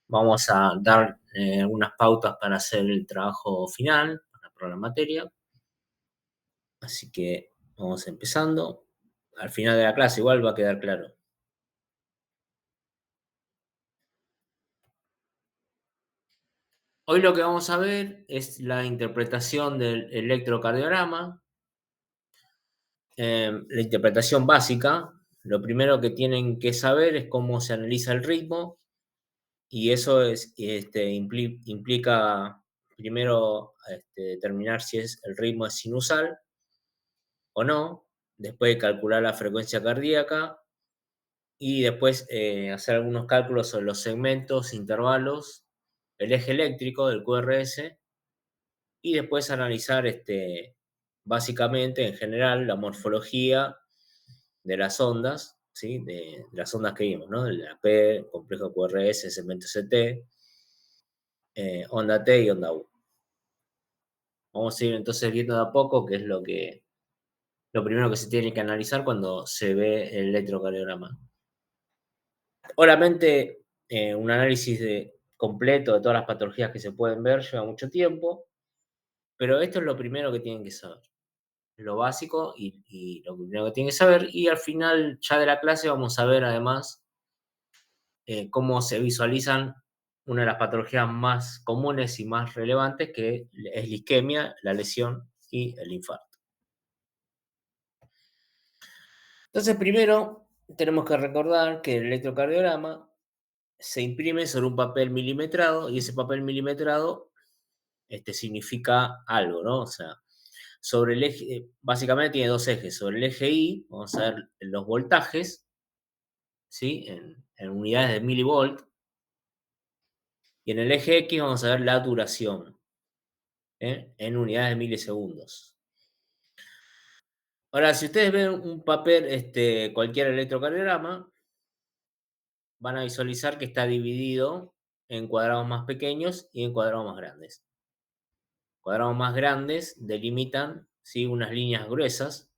Vamos a dar algunas pautas para hacer el trabajo final, para probar la materia. Así que vamos empezando. Al final de la clase igual va a quedar claro. Hoy lo que vamos a ver es la interpretación del electrocardiograma, la interpretación básica. Lo primero que tienen que saber es cómo se analiza el ritmo y eso implica primero determinar si el ritmo es sinusal o no, después calcular la frecuencia cardíaca y después hacer algunos cálculos sobre los segmentos, intervalos, el eje eléctrico del QRS y después analizar básicamente en general la morfología de las ondas, ¿sí? De las ondas que vimos, ¿no? La P, complejo QRS, segmento CT, onda T y onda U. Vamos a ir entonces viendo de a poco qué es lo primero que se tiene que analizar cuando se ve el electrocardiograma. Obviamente, un análisis completo de todas las patologías que se pueden ver lleva mucho tiempo, pero esto es lo primero que tienen que saber, lo básico y lo primero que tienen que saber. Y al final ya de la clase vamos a ver además cómo se visualizan una de las patologías más comunes y más relevantes, que es la isquemia, la lesión y el infarto. Entonces, primero tenemos que recordar que el electrocardiograma se imprime sobre un papel milimetrado y ese papel milimetrado significa algo, ¿no? O sea, sobre el eje, básicamente tiene dos ejes. Sobre el eje Y, vamos a ver los voltajes, ¿sí? En unidades de milivolt. Y en el eje X vamos a ver la duración, en unidades de milisegundos. Ahora, si ustedes ven un papel, cualquier electrocardiograma, van a visualizar que está dividido en cuadrados más pequeños y en cuadrados más grandes. Cuadrados más grandes delimitan, ¿sí? Unas líneas gruesas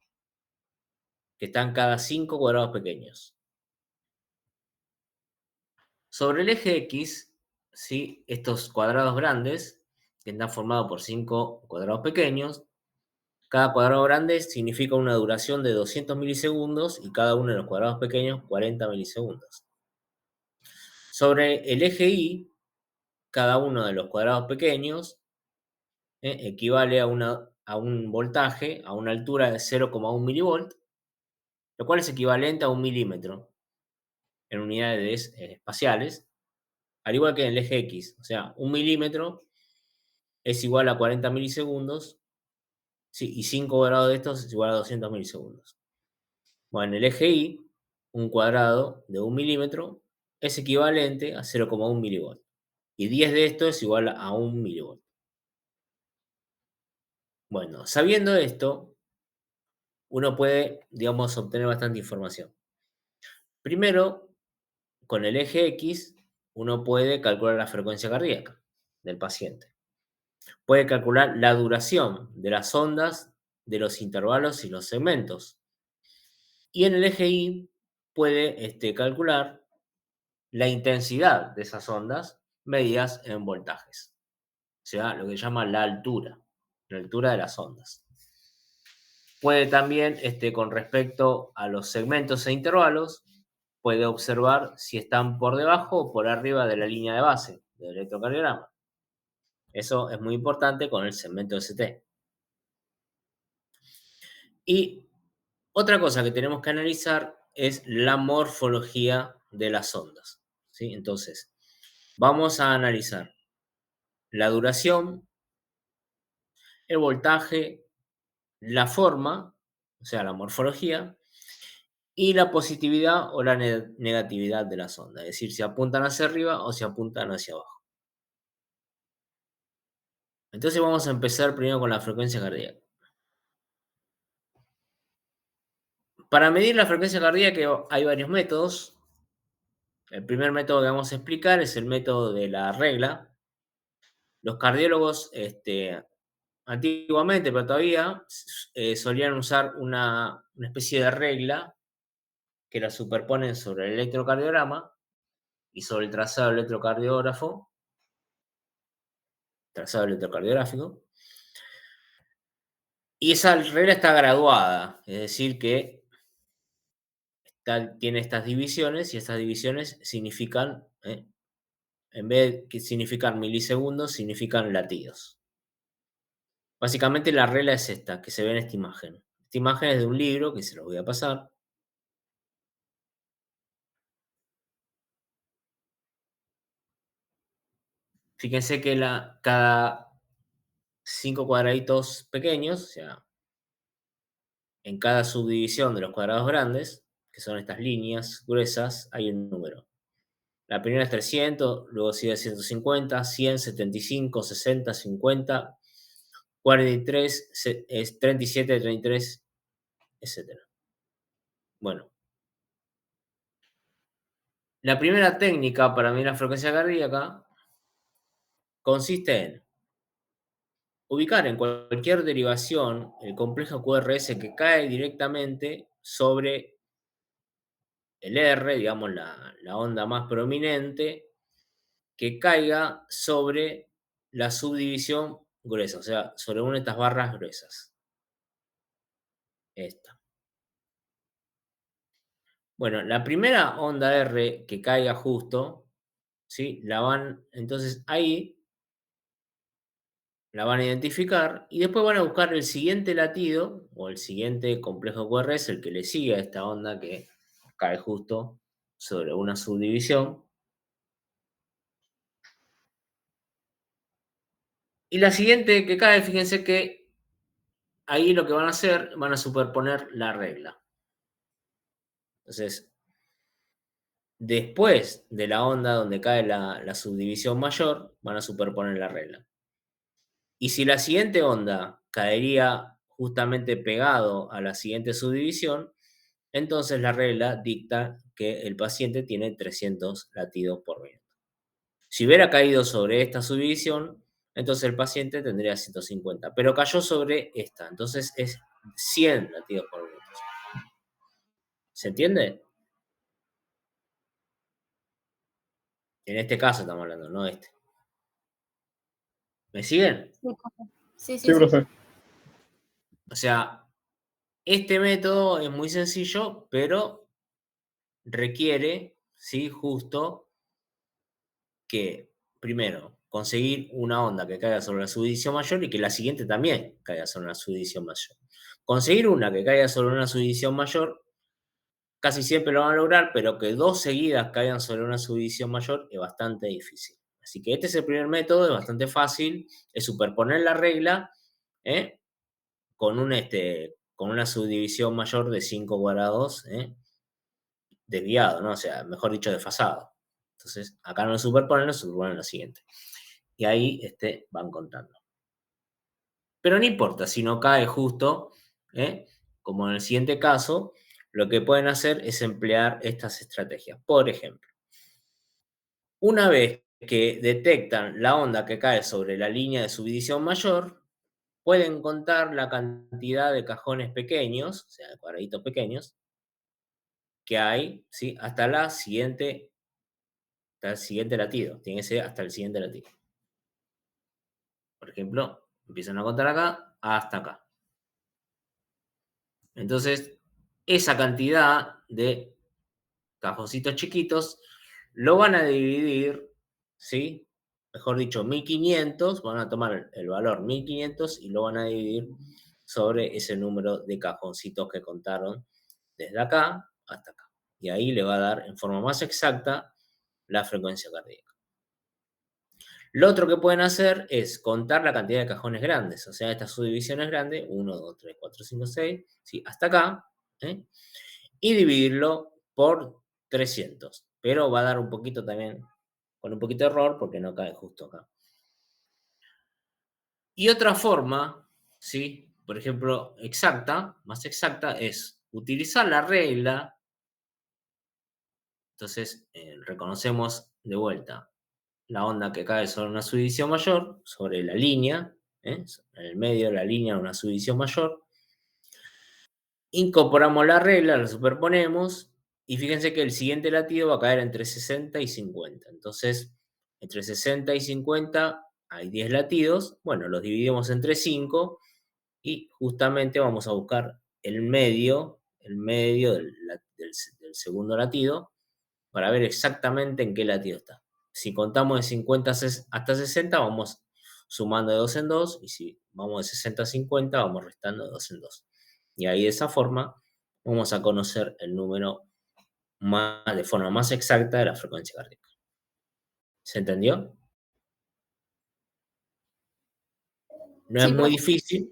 que están cada 5 cuadrados pequeños. Sobre el eje X, ¿sí? Estos cuadrados grandes, que están formados por 5 cuadrados pequeños, cada cuadrado grande significa una duración de 200 milisegundos y cada uno de los cuadrados pequeños 40 milisegundos. Sobre el eje Y, cada uno de los cuadrados pequeños equivale a un voltaje a una altura de 0,1 milivolt, lo cual es equivalente a un milímetro en unidades espaciales, al igual que en el eje X. O sea, un milímetro es igual a 40 milisegundos, sí, y 5 cuadrados de estos es igual a 200 milisegundos. Bueno, en el eje Y, un cuadrado de un milímetro es equivalente a 0,1 milivolt. Y 10 de esto es igual a 1 milivolt. Bueno, sabiendo esto, uno puede, digamos, obtener bastante información. Primero, con el eje X, uno puede calcular la frecuencia cardíaca del paciente. Puede calcular la duración de las ondas, de los intervalos y los segmentos. Y en el eje Y puede calcular la intensidad de esas ondas medidas en voltajes. O sea, lo que se llama la altura de las ondas. Puede también, con respecto a los segmentos e intervalos, puede observar si están por debajo o por arriba de la línea de base del electrocardiograma. Eso es muy importante con el segmento ST. Y otra cosa que tenemos que analizar es la morfología de las ondas, ¿sí? Entonces, vamos a analizar la duración, el voltaje, la forma, o sea, la morfología, y la positividad o la negatividad de las ondas, es decir, si apuntan hacia arriba o si apuntan hacia abajo. Entonces vamos a empezar primero con la frecuencia cardíaca. Para medir la frecuencia cardíaca hay varios métodos. El primer método que vamos a explicar es el método de la regla. Los cardiólogos, antiguamente, pero todavía, solían usar una especie de regla que la superponen sobre el electrocardiograma y sobre el trazado electrocardiográfico, y esa regla está graduada, es decir, que tiene estas divisiones y estas divisiones significan, en vez de que significan milisegundos, significan latidos. Básicamente la regla es esta, que se ve en esta imagen. Esta imagen es de un libro que se los voy a pasar. Fíjense que cada 5 cuadraditos pequeños, o sea, en cada subdivisión de los cuadrados grandes, que son estas líneas gruesas, hay un número. La primera es 300, luego sigue 150, 100, 75, 60, 50, 43, 37, 33, etc. Bueno, la primera técnica para medir la frecuencia cardíaca consiste en ubicar en cualquier derivación el complejo QRS que cae directamente sobre el R, digamos la onda más prominente, que caiga sobre la subdivisión gruesa, o sea, sobre una de estas barras gruesas. Esta. Bueno, la primera onda R que caiga justo, ¿sí? Entonces ahí la van a identificar y después van a buscar el siguiente latido o el siguiente complejo QRS, el que le sigue a esta onda que cae justo sobre una subdivisión. Y la siguiente que cae, fíjense que ahí lo que van a hacer, van a superponer la regla. Entonces, después de la onda donde cae la subdivisión mayor, van a superponer la regla. Y si la siguiente onda caería justamente pegado a la siguiente subdivisión, entonces la regla dicta que el paciente tiene 300 latidos por minuto. Si hubiera caído sobre esta subdivisión, entonces el paciente tendría 150, pero cayó sobre esta, entonces es 100 latidos por minuto. ¿Se entiende? En este caso estamos hablando, no este. ¿Me siguen? Sí, Sí, profe. O sea, este método es muy sencillo, pero requiere, ¿sí? Justo que, primero, conseguir una onda que caiga sobre la subdivisión mayor y que la siguiente también caiga sobre una subdivisión mayor. Conseguir una que caiga sobre una subdivisión mayor, casi siempre lo van a lograr, pero que dos seguidas caigan sobre una subdivisión mayor es bastante difícil. Así que este es el primer método, es bastante fácil, es superponer la regla, ¿eh? con una subdivisión mayor de 5 cuadrados, desviado, ¿no? O sea, mejor dicho, desfasado. Entonces, acá no lo superponen lo siguiente. Y ahí van contando. Pero no importa, si no cae justo, como en el siguiente caso, lo que pueden hacer es emplear estas estrategias. Por ejemplo, una vez que detectan la onda que cae sobre la línea de subdivisión mayor, pueden contar la cantidad de cajones pequeños, o sea, de cuadraditos pequeños, que hay, ¿sí? Hasta el siguiente latido. Tiene que ser hasta el siguiente latido. Por ejemplo, empiezan a contar acá hasta acá. Entonces, esa cantidad de cajoncitos chiquitos lo van a dividir, ¿sí? Mejor dicho, 1500, van a tomar el valor 1500 y lo van a dividir sobre ese número de cajoncitos que contaron desde acá hasta acá. Y ahí le va a dar en forma más exacta la frecuencia cardíaca. Lo otro que pueden hacer es contar la cantidad de cajones grandes, o sea, estas subdivisiones grandes, 1, 2, 3, 4, 5, 6, ¿sí? Hasta acá, y dividirlo por 300. Pero va a dar un poquito también, con un poquito de error, porque no cae justo acá. Y otra forma, ¿sí? Por ejemplo, más exacta, es utilizar la regla. Entonces, reconocemos de vuelta la onda que cae sobre una subdivisión mayor, sobre la línea, en el medio de la línea de una subdivisión mayor. Incorporamos la regla, la superponemos Y fíjense que el siguiente latido va a caer entre 60 y 50. Entonces, entre 60 y 50 hay 10 latidos. Bueno, los dividimos entre 5 y justamente vamos a buscar el medio del segundo latido para ver exactamente en qué latido está. Si contamos de 50 hasta 60, vamos sumando de 2 en 2, y si vamos de 60 a 50, vamos restando de 2 en 2. Y ahí de esa forma vamos a conocer el número de forma más exacta de la frecuencia cardíaca. ¿Se entendió? No es Sí, muy profe. difícil,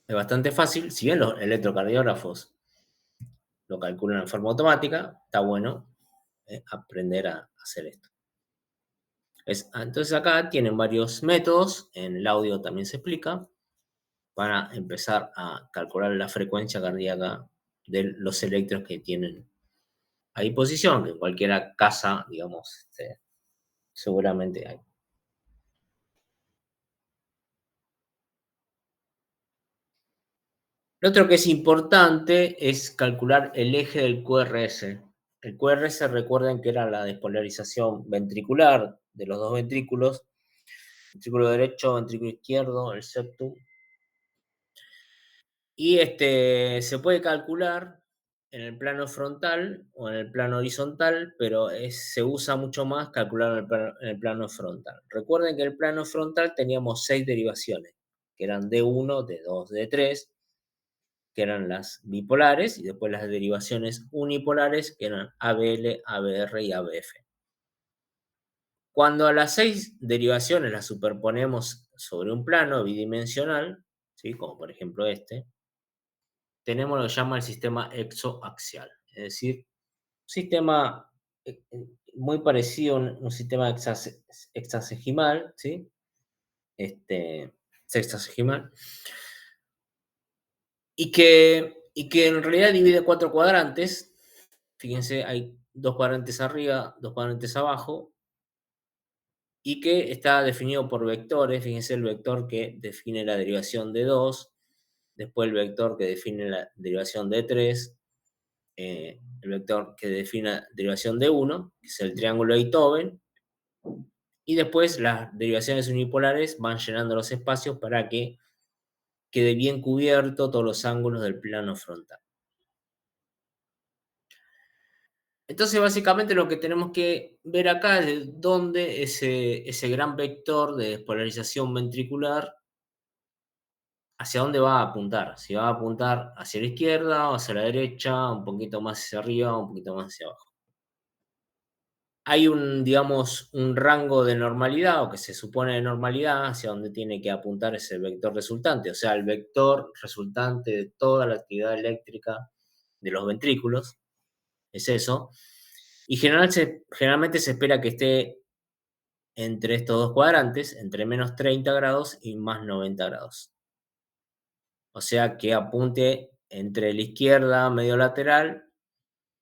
es bastante fácil. Si bien los electrocardiógrafos lo calculan en forma automática, está bueno aprender a hacer esto. Entonces acá tienen varios métodos, en el audio también se explica, para empezar a calcular la frecuencia cardíaca de los electros que tienen a disposición, que en cualquier casa, digamos, seguramente hay. Lo otro que es importante es calcular el eje del QRS. El QRS, recuerden que era la despolarización ventricular de los dos ventrículos, ventrículo derecho, ventrículo izquierdo, el septum. Y se puede calcular en el plano frontal o en el plano horizontal, pero se usa mucho más calcular en el plano frontal. Recuerden que en el plano frontal teníamos 6 derivaciones, que eran D1, D2, D3, que eran las bipolares, y después las derivaciones unipolares, que eran ABL, ABR y ABF. Cuando a las 6 derivaciones las superponemos sobre un plano bidimensional, ¿sí? Como por ejemplo tenemos lo que se llama el sistema exoaxial, es decir, un sistema muy parecido a un sistema hexasegimal, ¿sí? Sextasegimal, y que en realidad divide 4 cuadrantes. Fíjense, hay 2 cuadrantes arriba, 2 cuadrantes abajo, y que está definido por vectores. Fíjense el vector que define la derivación de 2, después el vector que define la derivación de 3, el vector que define la derivación de 1, que es el triángulo de Einthoven, y después las derivaciones unipolares van llenando los espacios para que quede bien cubierto todos los ángulos del plano frontal. Entonces, básicamente lo que tenemos que ver acá es de dónde ese gran vector de despolarización ventricular, hacia dónde va a apuntar. Si va a apuntar hacia la izquierda o hacia la derecha, un poquito más hacia arriba, un poquito más hacia abajo. Hay digamos, un rango de normalidad, o que se supone de normalidad, hacia donde tiene que apuntar ese vector resultante, o sea, el vector resultante de toda la actividad eléctrica de los ventrículos, es eso. Y generalmente se espera que esté entre estos dos cuadrantes, entre menos 30 grados y más 90 grados. O sea, que apunte entre la izquierda medio lateral,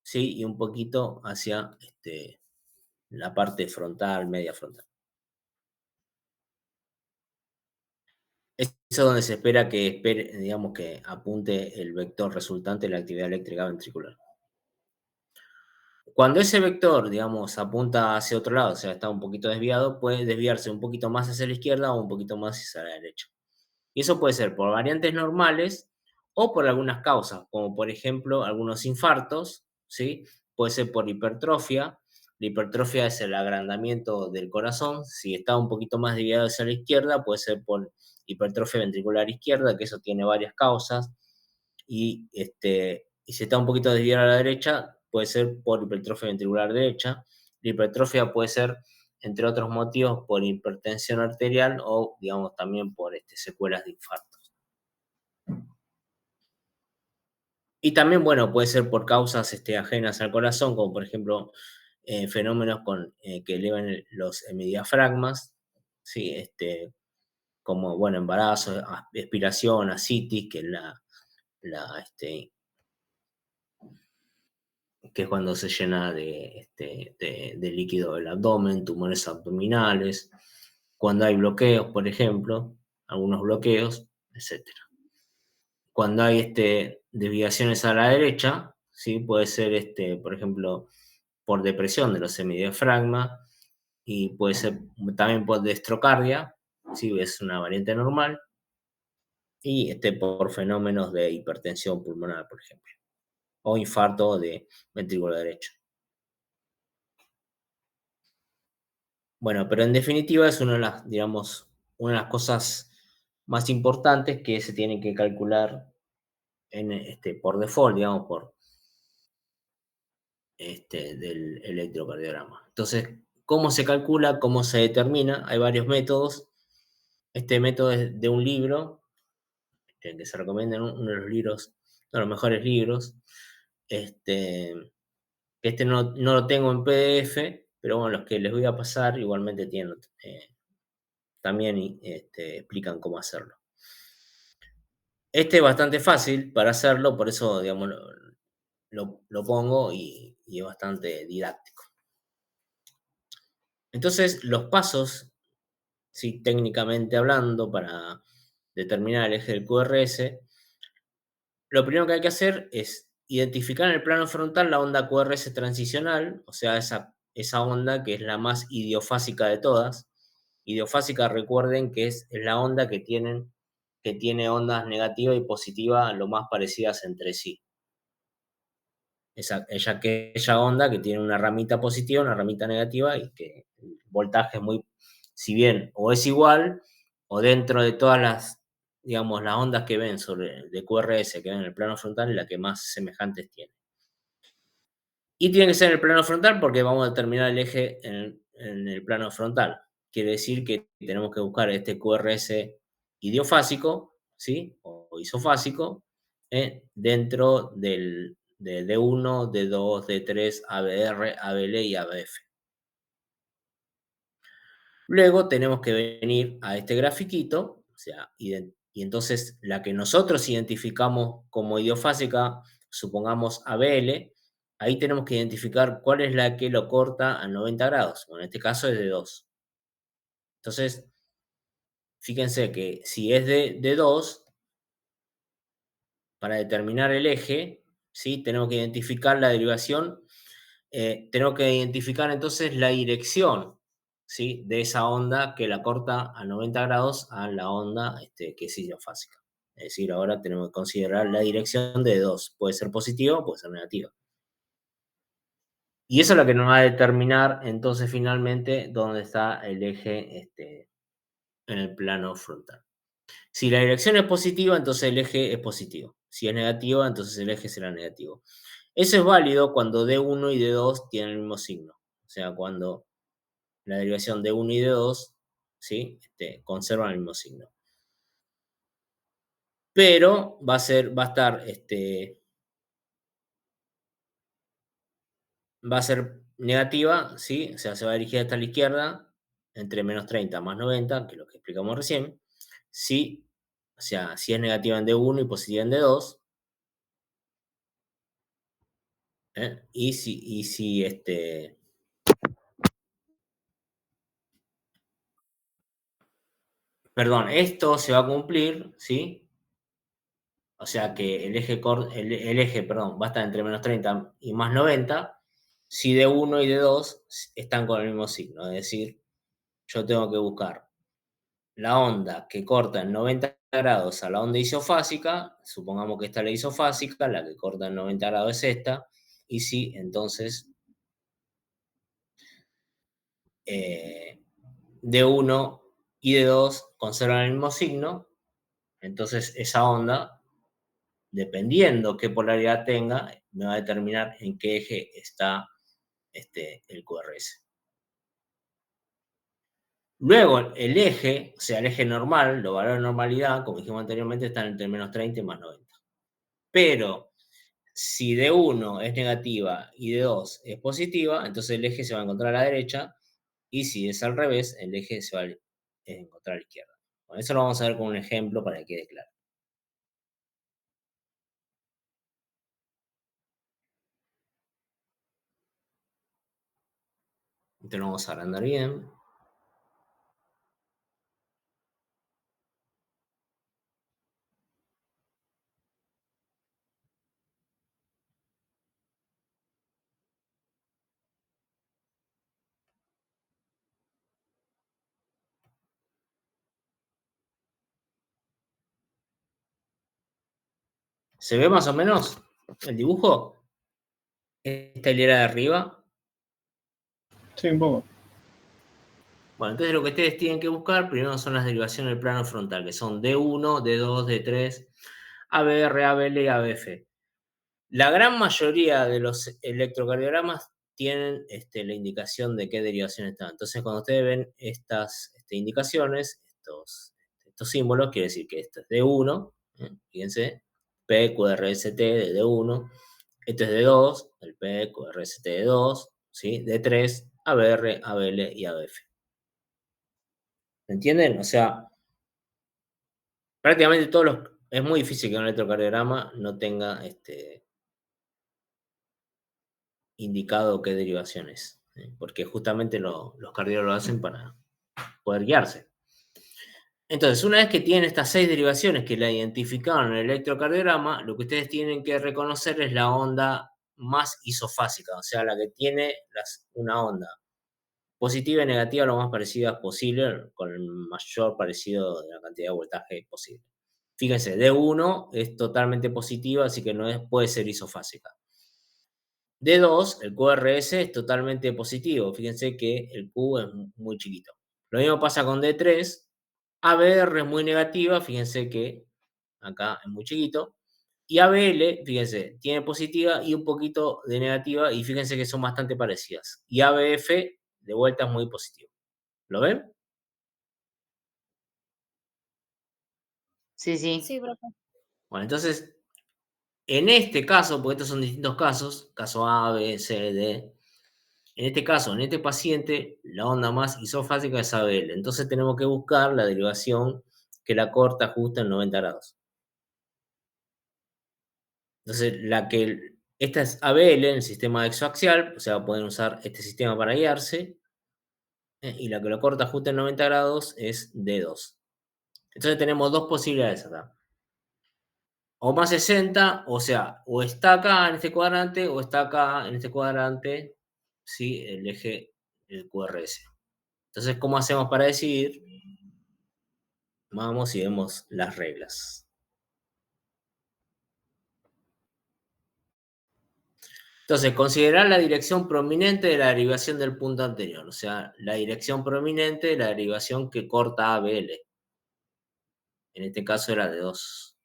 ¿sí? Y un poquito hacia la parte frontal, media frontal. Eso es donde se espera digamos, que apunte el vector resultante de la actividad eléctrica ventricular. Cuando ese vector, digamos, apunta hacia otro lado, o sea, está un poquito desviado, puede desviarse un poquito más hacia la izquierda o un poquito más hacia la derecha. Y eso puede ser por variantes normales o por algunas causas, como por ejemplo algunos infartos, ¿sí? Puede ser por hipertrofia. La hipertrofia es el agrandamiento del corazón. Si está un poquito más desviado hacia la izquierda, puede ser por hipertrofia ventricular izquierda, que eso tiene varias causas. Y si está un poquito desviado a la derecha, puede ser por hipertrofia ventricular derecha. La hipertrofia puede ser, entre otros motivos, por hipertensión arterial o, digamos, también por secuelas de infartos. Y también, bueno, puede ser por causas ajenas al corazón, como por ejemplo fenómenos que elevan los hemidiafragmas, ¿sí? Como, bueno, embarazo, expiración, ascitis, que es que es cuando se llena de líquido el abdomen, tumores abdominales, cuando hay bloqueos, por ejemplo, algunos bloqueos, etc. Cuando hay desviaciones a la derecha, ¿sí? Puede ser, por ejemplo, por depresión de los semidiafragma y puede ser también por dextrocardia, ¿sí? Es una variante normal, y por fenómenos de hipertensión pulmonar, por ejemplo, o infarto de ventrículo derecho. Bueno, pero en definitiva es una de las, digamos, una de las cosas más importantes que se tienen que calcular por default, digamos, del electrocardiograma. Entonces, ¿cómo se calcula? ¿Cómo se determina? Hay varios métodos. Este método es de un libro, que se recomienda, uno de los libros, uno de los mejores libros. No lo tengo en PDF, pero bueno, los que les voy a pasar igualmente tienen, también explican cómo hacerlo. Este es bastante fácil para hacerlo, por eso, digamos, lo pongo y es bastante didáctico. Entonces, los pasos, sí, técnicamente hablando, para determinar el eje del QRS, lo primero que hay que hacer es identificar en el plano frontal la onda QRS transicional, o sea, esa onda que es la más idiofásica de todas. Idiofásica, recuerden que es la onda que tiene ondas negativa y positiva lo más parecidas entre sí. Aquella onda que tiene una ramita positiva, una ramita negativa y que el voltaje es muy, si bien o es igual, o dentro de todas las, digamos, las ondas que ven de QRS que ven en el plano frontal, es la que más semejantes tiene. Y tiene que ser en el plano frontal porque vamos a determinar el eje en el plano frontal. Quiere decir que tenemos que buscar este QRS idiofásico, ¿sí? O isofásico, dentro de D1, D2, D3, ABR, ABL y ABF. Luego tenemos que venir a este grafiquito, o sea, y entonces la que nosotros identificamos como idiofásica, supongamos ABL, ahí tenemos que identificar cuál es la que lo corta a 90 grados. Bueno, en este caso es de 2. Entonces, fíjense que si es de 2, para determinar el eje, ¿sí? Tenemos que identificar la derivación, tenemos que identificar entonces la dirección, ¿sí? De esa onda que la corta a 90 grados a la onda que es idiofásica. Es decir, ahora tenemos que considerar la dirección de 2. Puede ser positiva o puede ser negativa. Y eso es lo que nos va a determinar entonces finalmente dónde está el eje en el plano frontal. Si la dirección es positiva, entonces el eje es positivo. Si es negativa, entonces el eje será negativo. Eso es válido cuando D1 y D2 tienen el mismo signo. O sea, cuando la derivación de 1 y de 2, ¿sí? Conservan el mismo signo. Pero va a estar, va a ser negativa, ¿sí? O sea, se va a dirigir hasta la izquierda, entre menos 30 más 90, que es lo que explicamos recién. Sí, o sea, si es negativa en D1 y positiva en D2, y si perdón, esto se va a cumplir, ¿sí? O sea que el eje, perdón, va a estar entre menos 30 y más 90 si de uno y de 2 están con el mismo signo. Es decir, yo tengo que buscar la onda que corta en 90 grados a la onda isofásica, supongamos que esta es la isofásica, la que corta en 90 grados es esta, y si entonces de uno y de 2 conservan el mismo signo, entonces esa onda, dependiendo qué polaridad tenga, me va a determinar en qué eje está el QRS. Luego, el eje, o sea, el eje normal, los valores de normalidad, como dijimos anteriormente, están entre menos 30 y más 90. Pero si de 1 es negativa y de 2 es positiva, entonces el eje se va a encontrar a la derecha, y si es al revés, el eje se va a encontrar a la izquierda. Bueno, eso lo vamos a ver con un ejemplo para que quede claro. Entonces lo vamos a agrandar bien. ¿Se ve más o menos el dibujo? Esta hilera de arriba. Sí, un poco. Bueno, entonces lo que ustedes tienen que buscar primero son las derivaciones del plano frontal, que son D1, D2, D3, ABR, ABL y ABF. La gran mayoría de los electrocardiogramas tienen la indicación de qué derivación está. Entonces, cuando ustedes ven estas indicaciones, estos símbolos, quiere decir que esto es D1, fíjense, PQRST de D1, esto es D2, el PQRST de 2, ¿sí? D3, ABR, ABL y ABF. ¿Entienden? O sea, prácticamente todos los... Es muy difícil que un electrocardiograma no tenga indicado qué derivaciones, porque justamente los cardiólogos lo hacen para poder guiarse. Entonces, una vez que tienen estas 6 derivaciones que la identificaron en el electrocardiograma, lo que ustedes tienen que reconocer es la onda más isofásica, o sea, la que tiene una onda positiva y negativa lo más parecida posible, con el mayor parecido de la cantidad de voltaje posible. Fíjense, D1 es totalmente positiva, así que puede ser isofásica. D2, el QRS es totalmente positivo. Fíjense que el Q es muy chiquito. Lo mismo pasa con D3. ABR es muy negativa. Fíjense que acá es muy chiquito. Y ABL, fíjense, tiene positiva y un poquito de negativa. Y fíjense que son bastante parecidas. Y ABF, de vuelta, es muy positivo. ¿Lo ven? Sí, sí. Sí, profe. Bueno, entonces, en este caso, porque estos son distintos casos, caso A, B, C, D. En este caso, en este paciente, la onda más isofásica es ABL. Entonces tenemos que buscar la derivación que la corta justa en 90 grados. Entonces, esta es ABL en el sistema exoaxial, o sea, pueden usar este sistema para guiarse. Y la que lo corta justa en 90 grados es D2. Entonces tenemos dos posibilidades acá. O más 60, o sea, o está acá en este cuadrante, o está acá en este cuadrante, ¿sí? El eje del QRS. Entonces, ¿cómo hacemos para decidir? Vamos y vemos las reglas. Entonces, considerar la dirección prominente de la derivación del punto anterior, o sea, la dirección prominente de la derivación que corta ABL. En este caso era de 2.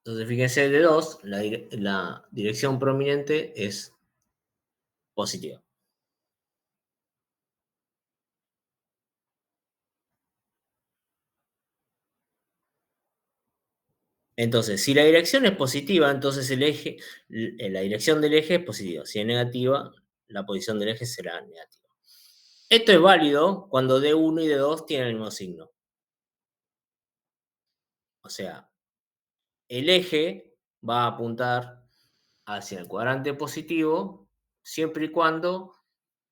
Entonces, fíjense, de 2, la dirección prominente es positiva. Entonces, si la dirección es positiva, entonces la dirección del eje es positiva. Si es negativa, la posición del eje será negativa. Esto es válido cuando D1 y D2 tienen el mismo signo. O sea, el eje va a apuntar hacia el cuadrante positivo siempre y cuando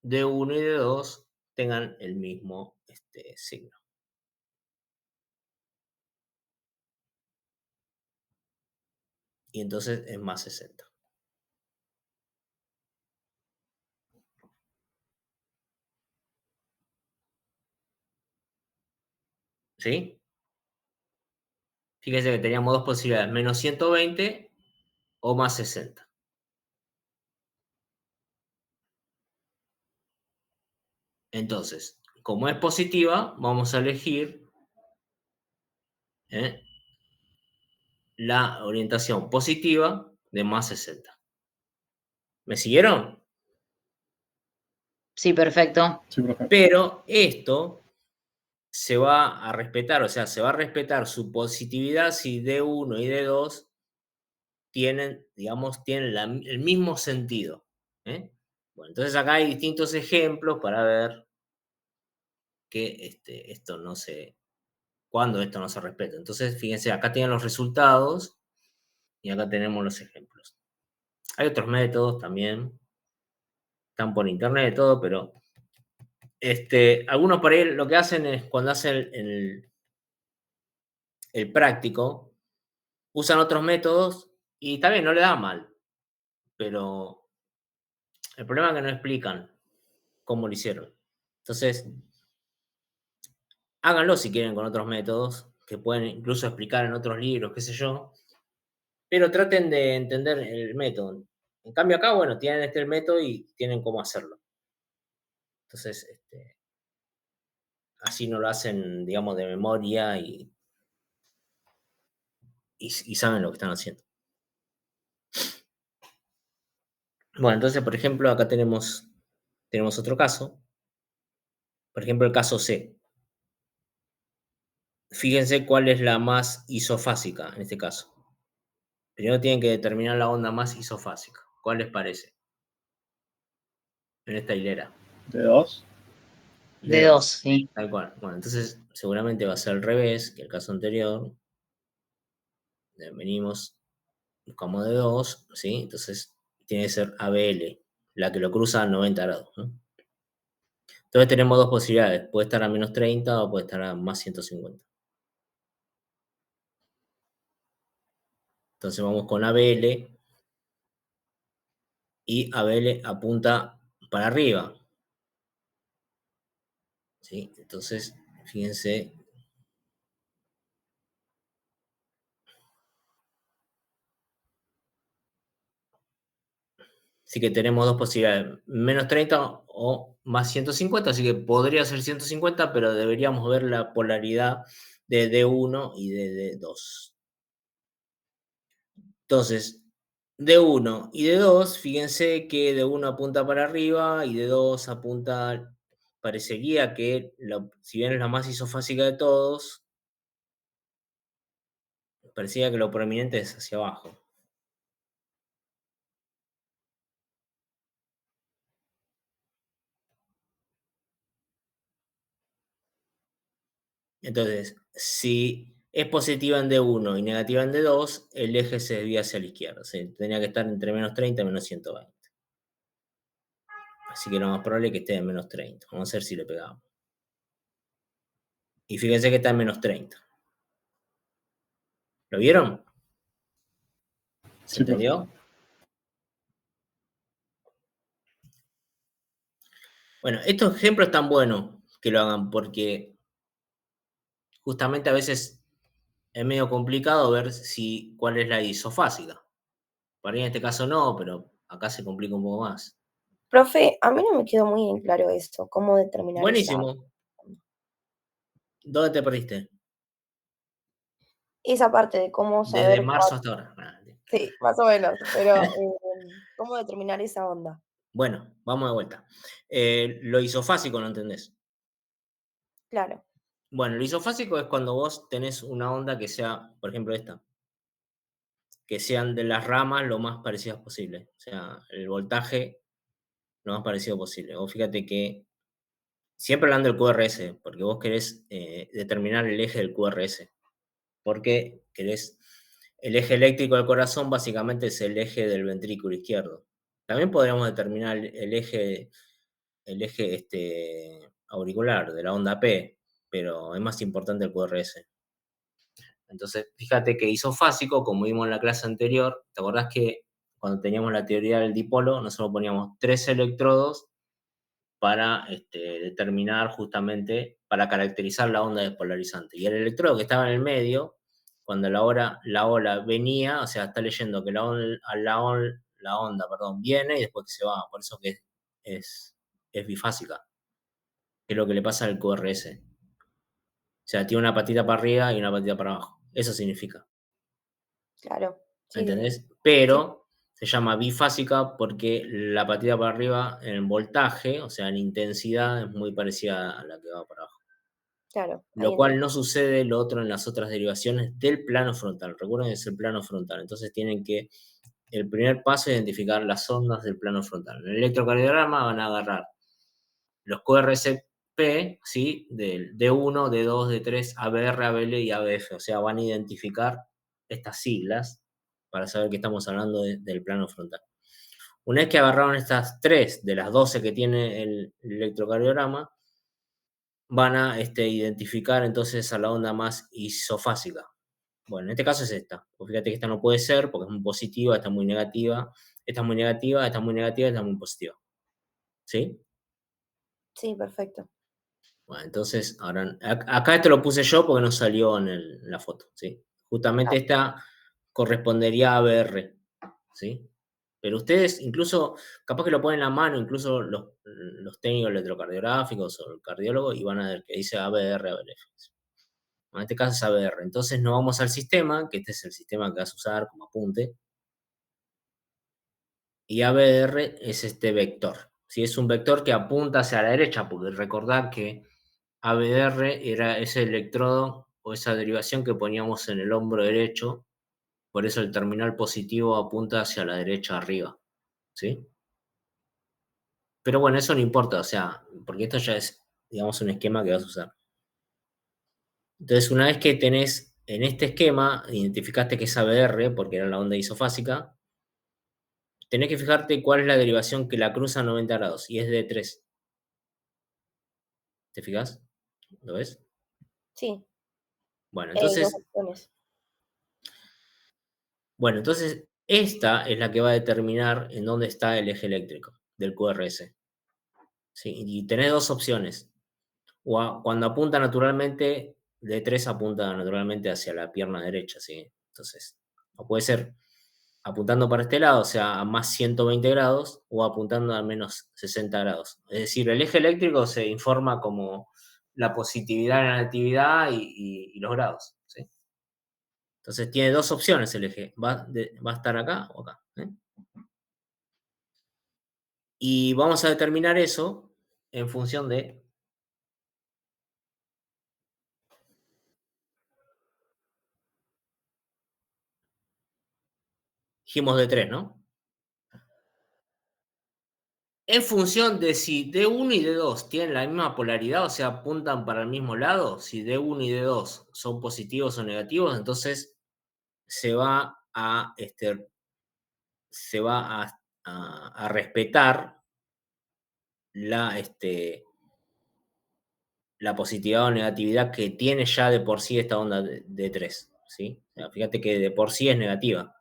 D1 y D2 tengan el mismo signo. Y entonces es más 60. ¿Sí? Fíjense que teníamos dos posibilidades, menos 120 o más 60. Entonces, como es positiva, vamos a elegir la orientación positiva de más 60. ¿Me siguieron? Sí, perfecto. Sí, profe. Pero esto se va a respetar, o sea, se va a respetar su positividad si D1 y D2 tienen, digamos, tienen el mismo sentido. Bueno, entonces acá hay distintos ejemplos para ver que esto no se, cuando esto no se respeta. Entonces, fíjense, acá tienen los resultados y acá tenemos los ejemplos. Hay otros métodos también, están por internet y todo, pero algunos por ahí lo que hacen es cuando hacen el práctico, usan otros métodos y también no le da mal, pero el problema es que no explican cómo lo hicieron. Entonces, Háganlo si quieren con otros métodos, que pueden incluso explicar en otros libros, qué sé yo, pero traten de entender el método. En cambio acá, bueno, tienen el método y tienen cómo hacerlo. Entonces, así no lo hacen, digamos, de memoria y saben lo que están haciendo. Bueno, entonces, por ejemplo, acá tenemos otro caso. Por ejemplo, el caso C. Fíjense cuál es la más isofásica en este caso. Primero tienen que determinar la onda más isofásica. ¿Cuál les parece? En esta hilera. De 2. De De 2. dos, sí. Tal cual. Bueno, entonces seguramente va a ser al revés que el caso anterior. Venimos, buscamos de 2, ¿sí? Entonces tiene que ser ABL, la que lo cruza a 90 grados, ¿no? Entonces tenemos dos posibilidades. Puede estar a menos 30 o puede estar a más 150. Entonces vamos con ABL y ABL apunta para arriba, ¿sí? Entonces, fíjense. Así que tenemos dos posibilidades, menos 30 o más 150, así que podría ser 150, pero deberíamos ver la polaridad de D1 y de D2. Entonces, D1 y D2, fíjense que D1 apunta para arriba y D2 apunta, parecería que, si bien es la más isofásica de todos, parecía que lo prominente es hacia abajo. Entonces, si es positiva en D1 y negativa en D2, el eje se desvía hacia la izquierda. O sea, tendría que estar entre menos 30 y menos 120. Así que lo más probable es que esté en menos 30. Vamos a ver si le pegamos. Y fíjense que está en menos 30. ¿Lo vieron? ¿Se Sí, profe. entendió? Bueno, estos ejemplos están buenos que lo hagan porque justamente a veces es medio complicado ver cuál es la isofásica. Para mí en este caso no, pero acá se complica un poco más. Profe, a mí no me quedó muy en claro eso, cómo determinar Buenísimo. ¿Dónde te perdiste? esa parte de cómo Desde saber marzo hasta ahora. sí, más o menos, pero cómo determinar esa onda. Bueno, vamos de vuelta. Lo isofásico, ¿no entendés? Claro, Bueno, lo isofásico es cuando vos tenés una onda que sea, por ejemplo, esta, que sean de las ramas lo más parecidas posible. O sea, el voltaje lo más parecido posible. Vos fíjate que siempre hablando del QRS, porque vos querés determinar el eje del QRS. Porque querés. El eje eléctrico del corazón básicamente es el eje del ventrículo izquierdo. También podríamos determinar el eje auricular de la onda P, pero es más importante el QRS. Entonces, fíjate que isofásico, como vimos en la clase anterior, ¿te acordás que cuando teníamos la teoría del dipolo, nosotros poníamos 3 electrodos para determinar justamente, para caracterizar la onda despolarizante? Y el electrodo que estaba en el medio, cuando la ola venía, o sea, está leyendo que la onda, perdón, viene y después que se va, por eso que es bifásica, que es lo que le pasa al QRS. O sea, tiene una patita para arriba y una patita para abajo. Eso significa. claro. Sí, sí, ¿Entendés? sí, Pero se llama bifásica porque la patita para arriba en voltaje, o sea, en intensidad, es muy parecida a la que va para abajo. claro, ahí Lo cual entiendo. no sucede lo otro en las otras derivaciones del plano frontal. Recuerden que es el plano frontal. Entonces tienen que, el primer paso es identificar las ondas del plano frontal. En el electrocardiograma van a agarrar los QRSP, ¿sí? Del D1, D2, D3, ABR, ABL y ABF. O sea, van a identificar estas siglas para saber que estamos hablando del plano frontal. Una vez que agarraron estas tres de las 12 que tiene el electrocardiograma, van a identificar entonces a la onda más isofásica. Bueno, en este caso es esta. Pues fíjate que esta no puede ser porque es muy positiva, esta es muy negativa, esta es muy negativa, esta es muy negativa, esta es muy positiva. ¿Sí? Sí, perfecto. Bueno, entonces, ahora, acá esto lo puse yo porque no salió en la foto, ¿sí? Justamente esta correspondería a ABR, ¿sí? Pero ustedes incluso, capaz que lo ponen a mano, incluso los técnicos electrocardiográficos o el cardiólogo, y van a ver que dice ABR, ABF. En este caso es ABR. Entonces nos vamos al sistema, que este es el sistema que vas a usar como apunte, y ABR es este vector. Si es un vector que apunta hacia la derecha, porque recordad que ABR era ese electrodo o esa derivación que poníamos en el hombro derecho, por eso el terminal positivo apunta hacia la derecha arriba, ¿sí? Pero bueno, eso no importa, o sea, porque esto ya es, digamos, un esquema que vas a usar. Entonces, una vez que tenés en este esquema, identificaste que es ABR, porque era la onda isofásica, tenés que fijarte cuál es la derivación que la cruza a 90 grados, y es de 3. ¿Te fijas? ¿Lo ves? Sí, Bueno, hay dos entonces, opciones. esta es la que va a determinar en dónde está el eje eléctrico del QRS. ¿Sí? Y tenés dos opciones. Cuando apunta naturalmente, de 3 apunta naturalmente hacia la pierna derecha, ¿sí? Entonces, o puede ser apuntando para este lado, o sea, a más 120 grados, o apuntando a menos 60 grados. Es decir, el eje eléctrico se informa como la positividad, la negatividad y los grados, ¿sí? Entonces tiene dos opciones el eje, va a estar acá o acá, ¿eh? Y vamos a determinar eso en función de, dijimos de 3, ¿no? En función de si D1 y D2 tienen la misma polaridad, o sea, apuntan para el mismo lado, si D1 y D2 son positivos o negativos, entonces se va a, se va a respetar la positividad o negatividad que tiene ya de por sí esta onda de 3, ¿sí? O sea, fíjate que de por sí es negativa,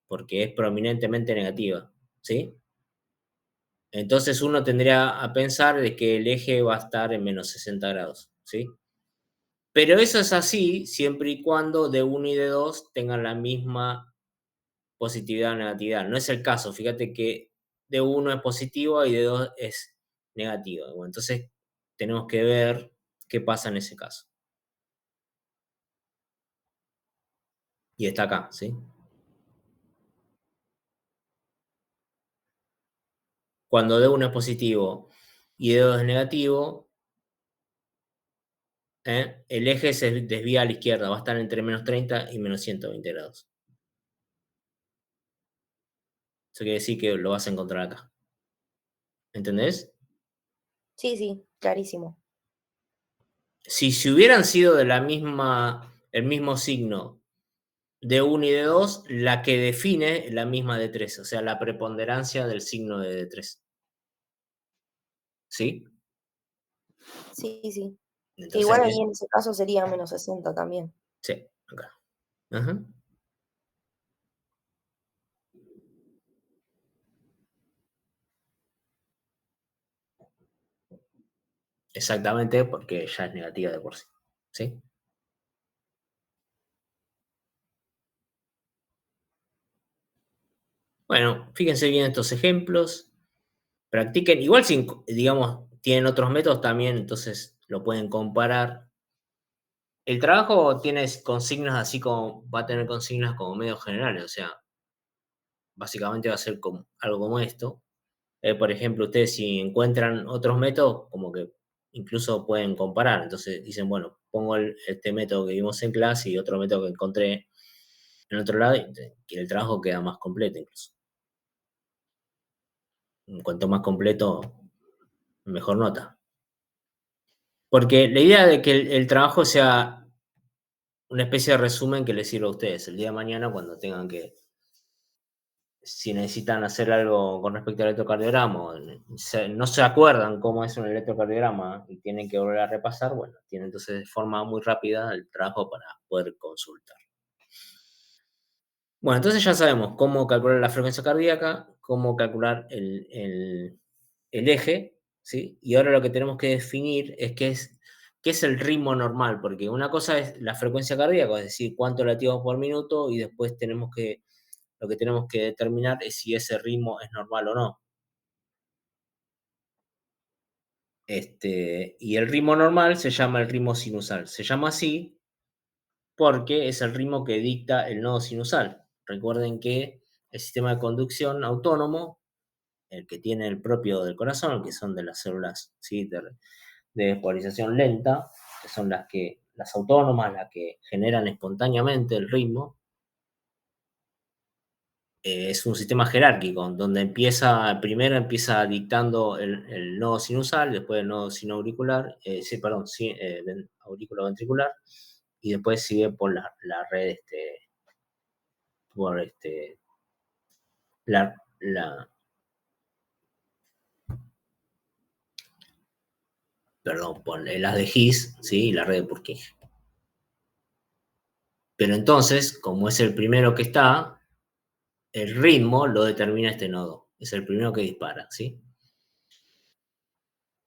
porque es prominentemente negativa, ¿sí? Entonces uno tendría a pensar de que el eje va a estar en menos 60 grados, ¿sí? Pero eso es así siempre y cuando D1 y D2 tengan la misma positividad o negatividad. No es el caso, fíjate que D1 es positivo y D2 es negativo. Bueno, entonces tenemos que ver qué pasa en ese caso. Y está acá, ¿sí? Cuando D1 es positivo y D2 es negativo, el eje se desvía a la izquierda, va a estar entre menos 30 y menos 120 grados. Eso quiere decir que lo vas a encontrar acá. ¿Entendés? Sí, sí, clarísimo. Si hubieran sido de el mismo signo de 1 y de 2, la que define la misma de 3, o sea, la preponderancia del signo de 3. ¿Sí? Sí, sí. Que Entonces, igual ahí en ese caso sería menos 60 también. sí, acá. Ajá. Exactamente, porque ya es negativa de por sí. ¿Sí? Bueno, fíjense bien estos ejemplos. Practiquen. Igual si, digamos, tienen otros métodos también, entonces lo pueden comparar. El trabajo tiene consignas así como, va a tener consignas como medios generales, o sea, básicamente va a ser como, algo como esto. Por ejemplo, ustedes si encuentran otros métodos, como que incluso pueden comparar. Entonces dicen, bueno, pongo este método que vimos en clase y otro método que encontré en otro lado y el trabajo queda más completo incluso. Cuanto más completo, mejor nota. Porque la idea de que el trabajo sea una especie de resumen que les sirva a ustedes el día de mañana cuando tengan que, si necesitan hacer algo con respecto al electrocardiograma, o no se acuerdan cómo es un electrocardiograma y tienen que volver a repasar, bueno, tienen entonces de forma muy rápida el trabajo para poder consultar. Bueno, entonces ya sabemos cómo calcular la frecuencia cardíaca, cómo calcular el eje, ¿sí? Y ahora lo que tenemos que definir es qué es el ritmo normal, porque una cosa es la frecuencia cardíaca, es decir, cuántos latidos por minuto, y después lo que tenemos que determinar es si ese ritmo es normal o no. Y el ritmo normal se llama el ritmo sinusal. Se llama así porque es el ritmo que dicta el nodo sinusal. Recuerden que el sistema de conducción autónomo, el que tiene el propio del corazón, que son de las células, ¿sí?, de polarización lenta, que son las autónomas, las que generan espontáneamente el ritmo, es un sistema jerárquico, donde primero empieza dictando el nodo sinusal, después el nodo sinoauricular, sí, perdón, sí, auriculoventricular, y después sigue por la red, por la, la, perdón, por las de His, ¿sí?, y la red de Purkinje. Pero entonces, como es el primero que está, el ritmo lo determina este nodo, es el primero que dispara, ¿sí?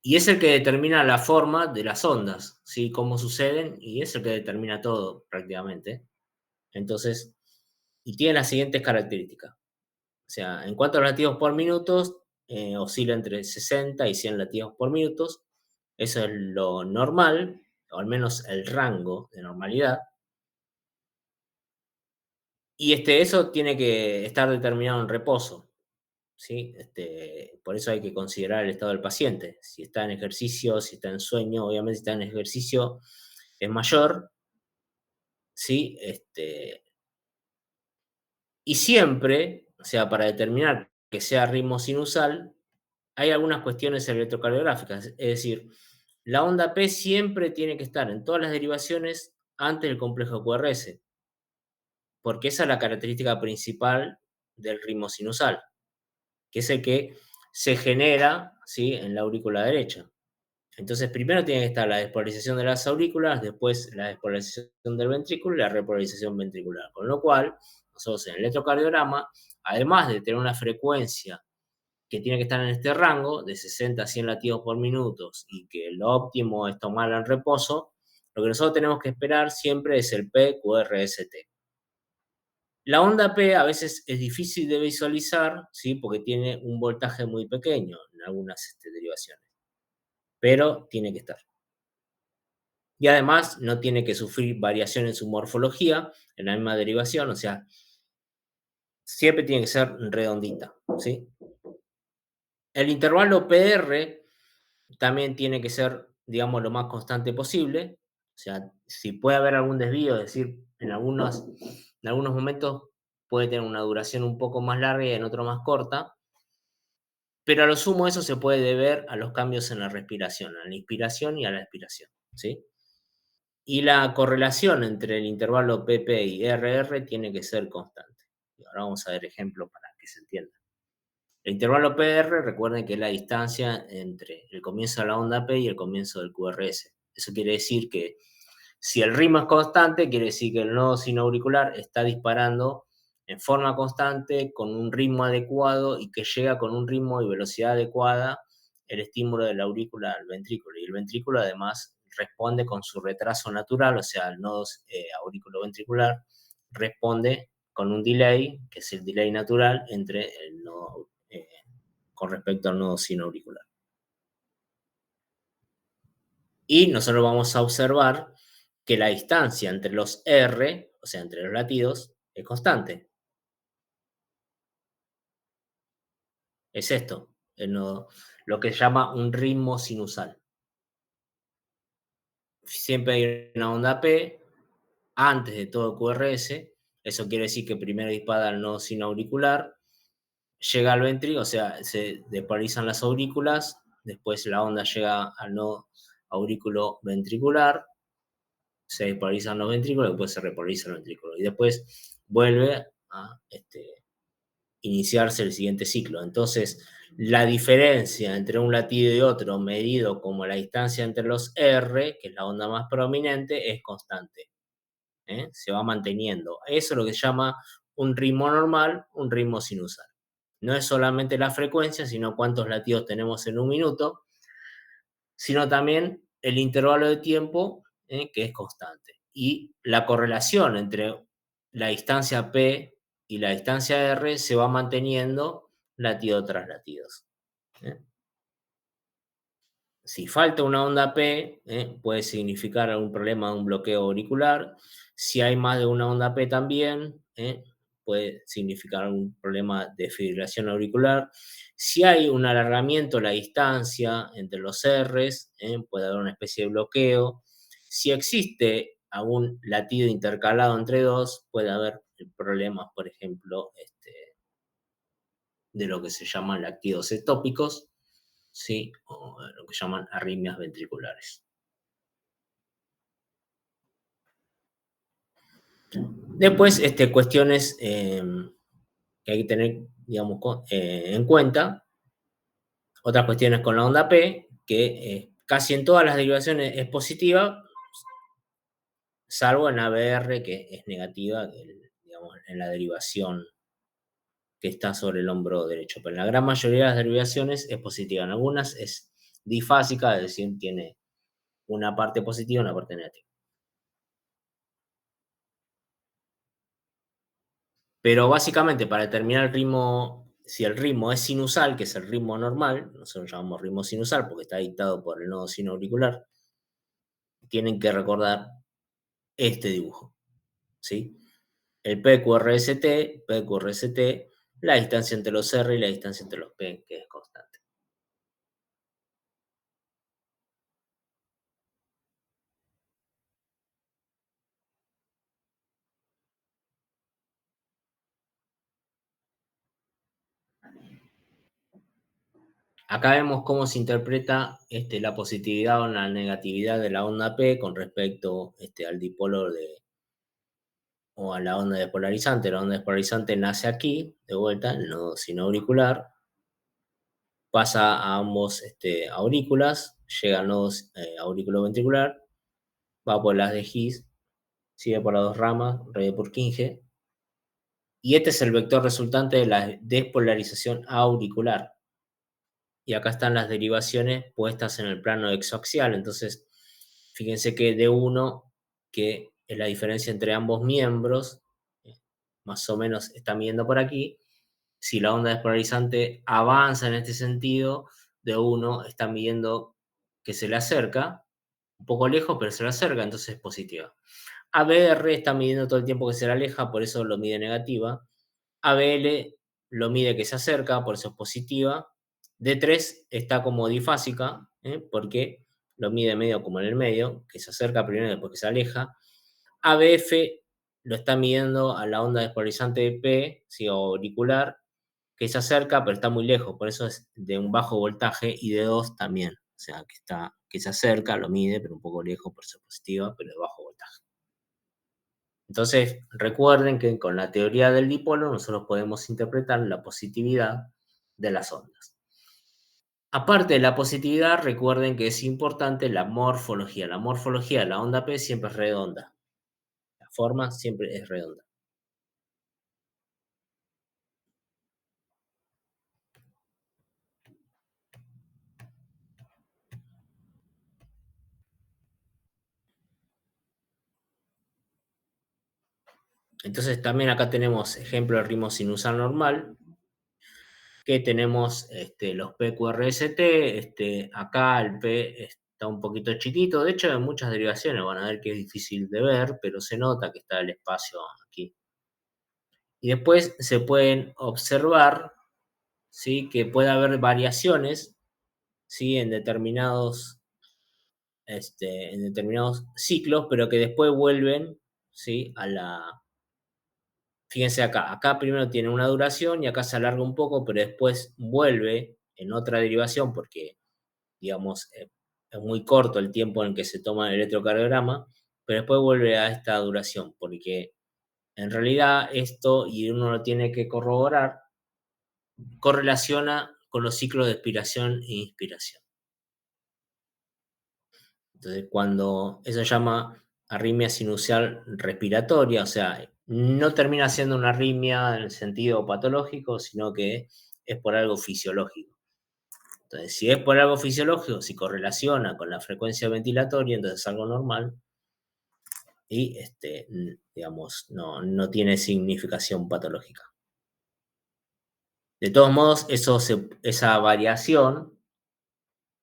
Y es el que determina la forma de las ondas, ¿sí?, cómo suceden, y es el que determina todo prácticamente. Entonces, y tiene las siguientes características. O sea, en cuanto a latidos por minutos, oscila entre 60 y 100 latidos por minutos. Eso es lo normal, o al menos el rango de normalidad. Y eso tiene que estar determinado en reposo, ¿sí? Por eso hay que considerar el estado del paciente. Si está en ejercicio, si está en sueño, obviamente si está en ejercicio es mayor, ¿sí? Y siempre, o sea, para determinar que sea ritmo sinusal, hay algunas cuestiones electrocardiográficas. Es decir, la onda P siempre tiene que estar en todas las derivaciones antes del complejo QRS, porque esa es la característica principal del ritmo sinusal, que es el que se genera, ¿sí?, en la aurícula derecha. Entonces, primero tiene que estar la despolarización de las aurículas, después la despolarización del ventrículo y la repolarización ventricular. Con lo cual, nosotros en el electrocardiograma, además de tener una frecuencia que tiene que estar en este rango de 60 a 100 latidos por minuto y que lo óptimo es tomarla en reposo, lo que nosotros tenemos que esperar siempre es el PQRST. La onda P a veces es difícil de visualizar, ¿sí?, porque tiene un voltaje muy pequeño en algunas derivaciones, pero tiene que estar. Y además no tiene que sufrir variación en su morfología en la misma derivación, o sea, siempre tiene que ser redondita, ¿sí? El intervalo PR también tiene que ser, digamos, lo más constante posible. O sea, si puede haber algún desvío, es decir, en algunos momentos puede tener una duración un poco más larga y en otro más corta, pero a lo sumo eso se puede deber a los cambios en la respiración, a la inspiración y a la expiración, ¿sí? Y la correlación entre el intervalo PP y RR tiene que ser constante. Y ahora vamos a ver ejemplos para que se entienda. El intervalo PR, recuerden que es la distancia entre el comienzo de la onda P y el comienzo del QRS. Eso quiere decir que si el ritmo es constante, quiere decir que el nodo sinoauricular está disparando en forma constante, con un ritmo adecuado y que llega con un ritmo y velocidad adecuada el estímulo de la aurícula al ventrículo. Y el ventrículo además responde con su retraso natural, o sea, el nodo auriculoventricular responde con un delay, que es el delay natural entre el nodo con respecto al nodo sinoauricular. Y nosotros vamos a observar que la distancia entre los R, o sea, entre los latidos, es constante. Es esto, lo que se llama un ritmo sinusal. Siempre hay una onda P antes de todo QRS. Eso quiere decir que primero dispara el nodo sinoauricular, llega al ventrículo, o sea, se despolarizan las aurículas, después la onda llega al nodo aurículo ventricular, se despolarizan los ventrículos, después se repolariza el ventrículo y después vuelve a iniciarse el siguiente ciclo. Entonces, la diferencia entre un latido y otro, medido como la distancia entre los R, que es la onda más prominente, es constante. Se va manteniendo. Eso es lo que se llama un ritmo normal, un ritmo sinusal. No es solamente la frecuencia, sino cuántos latidos tenemos en un minuto. sino también el intervalo de tiempo que es constante. Y la correlación entre la distancia P y la distancia R se va manteniendo latido tras latidos. Si falta una onda P, puede significar algún problema de un bloqueo auricular. Si hay más de una onda P también, puede significar algún problema de fibrilación auricular. Si hay un alargamiento de la distancia entre los Rs, puede haber una especie de bloqueo. Si existe algún latido intercalado entre dos, puede haber problemas, por ejemplo, de lo que se llaman latidos etópicos, ¿sí? O lo que llaman arritmias ventriculares. Después, cuestiones que hay que tener, digamos, en cuenta. Otras cuestiones con la onda P, que casi en todas las derivaciones es positiva, salvo en ABR, que es negativa, digamos, en la derivación que está sobre el hombro derecho. Pero en la gran mayoría de las derivaciones es positiva. En algunas es difásica, es decir, tiene una parte positiva y una parte negativa. Pero básicamente para determinar el ritmo, si el ritmo es sinusal, que es el ritmo normal, nosotros llamamos ritmo sinusal porque está dictado por el nodo sinoauricular, tienen que recordar este dibujo, ¿sí? El PQRST, la distancia entre los R y la distancia entre los P, que es constante. Acá vemos cómo se interpreta la positividad o la negatividad de la onda P con respecto al dipolo o a la onda despolarizante. La onda despolarizante nace aquí, de vuelta, en el nodo sinoauricular, pasa a ambos aurículas, llega al nodo auriculoventricular, va por las de His, sigue por las dos ramas, red de Purkinje, y este es el vector resultante de la despolarización auricular. Y acá están las derivaciones puestas en el plano exoaxial. Entonces, fíjense que D1, que es la diferencia entre ambos miembros, más o menos está midiendo por aquí. Si la onda despolarizante avanza en este sentido, D1 está midiendo que se le acerca, un poco lejos, pero se le acerca, entonces es positiva. ABR está midiendo todo el tiempo que se le aleja, por eso lo mide negativa. ABL lo mide que se acerca, por eso es positiva. D3 está como difásica, porque lo mide medio como en el medio, que se acerca primero y después que se aleja. ABF lo está midiendo a la onda despolarizante de P, ¿sí? O auricular, que se acerca, pero está muy lejos, por eso es de un bajo voltaje, y D2 también, o sea, que se acerca, lo mide, pero un poco lejos, por eso es positiva, pero de bajo voltaje. Entonces, recuerden que con la teoría del dipolo nosotros podemos interpretar la positividad de las ondas. Aparte de la positividad, recuerden que es importante la morfología. La morfología de la onda P siempre es redonda. La forma siempre es redonda. Entonces también acá tenemos ejemplo de ritmo sinusal normal, que tenemos los PQRST, acá el P está un poquito chiquito, de hecho en muchas derivaciones van a ver que es difícil de ver, pero se nota que está el espacio aquí. Y después se pueden observar, ¿sí? Que puede haber variaciones, ¿sí? En determinados ciclos, pero que después vuelven, ¿sí? Fíjense acá primero tiene una duración y acá se alarga un poco, pero después vuelve en otra derivación porque, digamos, es muy corto el tiempo en que se toma el electrocardiograma, pero después vuelve a esta duración, porque en realidad esto, y uno lo tiene que corroborar, correlaciona con los ciclos de expiración e inspiración. Entonces, cuando eso se llama arritmia sinusal respiratoria, o sea, no termina siendo una arritmia en el sentido patológico, sino que es por algo fisiológico. Entonces, si es por algo fisiológico, si correlaciona con la frecuencia ventilatoria, entonces es algo normal y, digamos, no tiene significación patológica. De todos modos, esa variación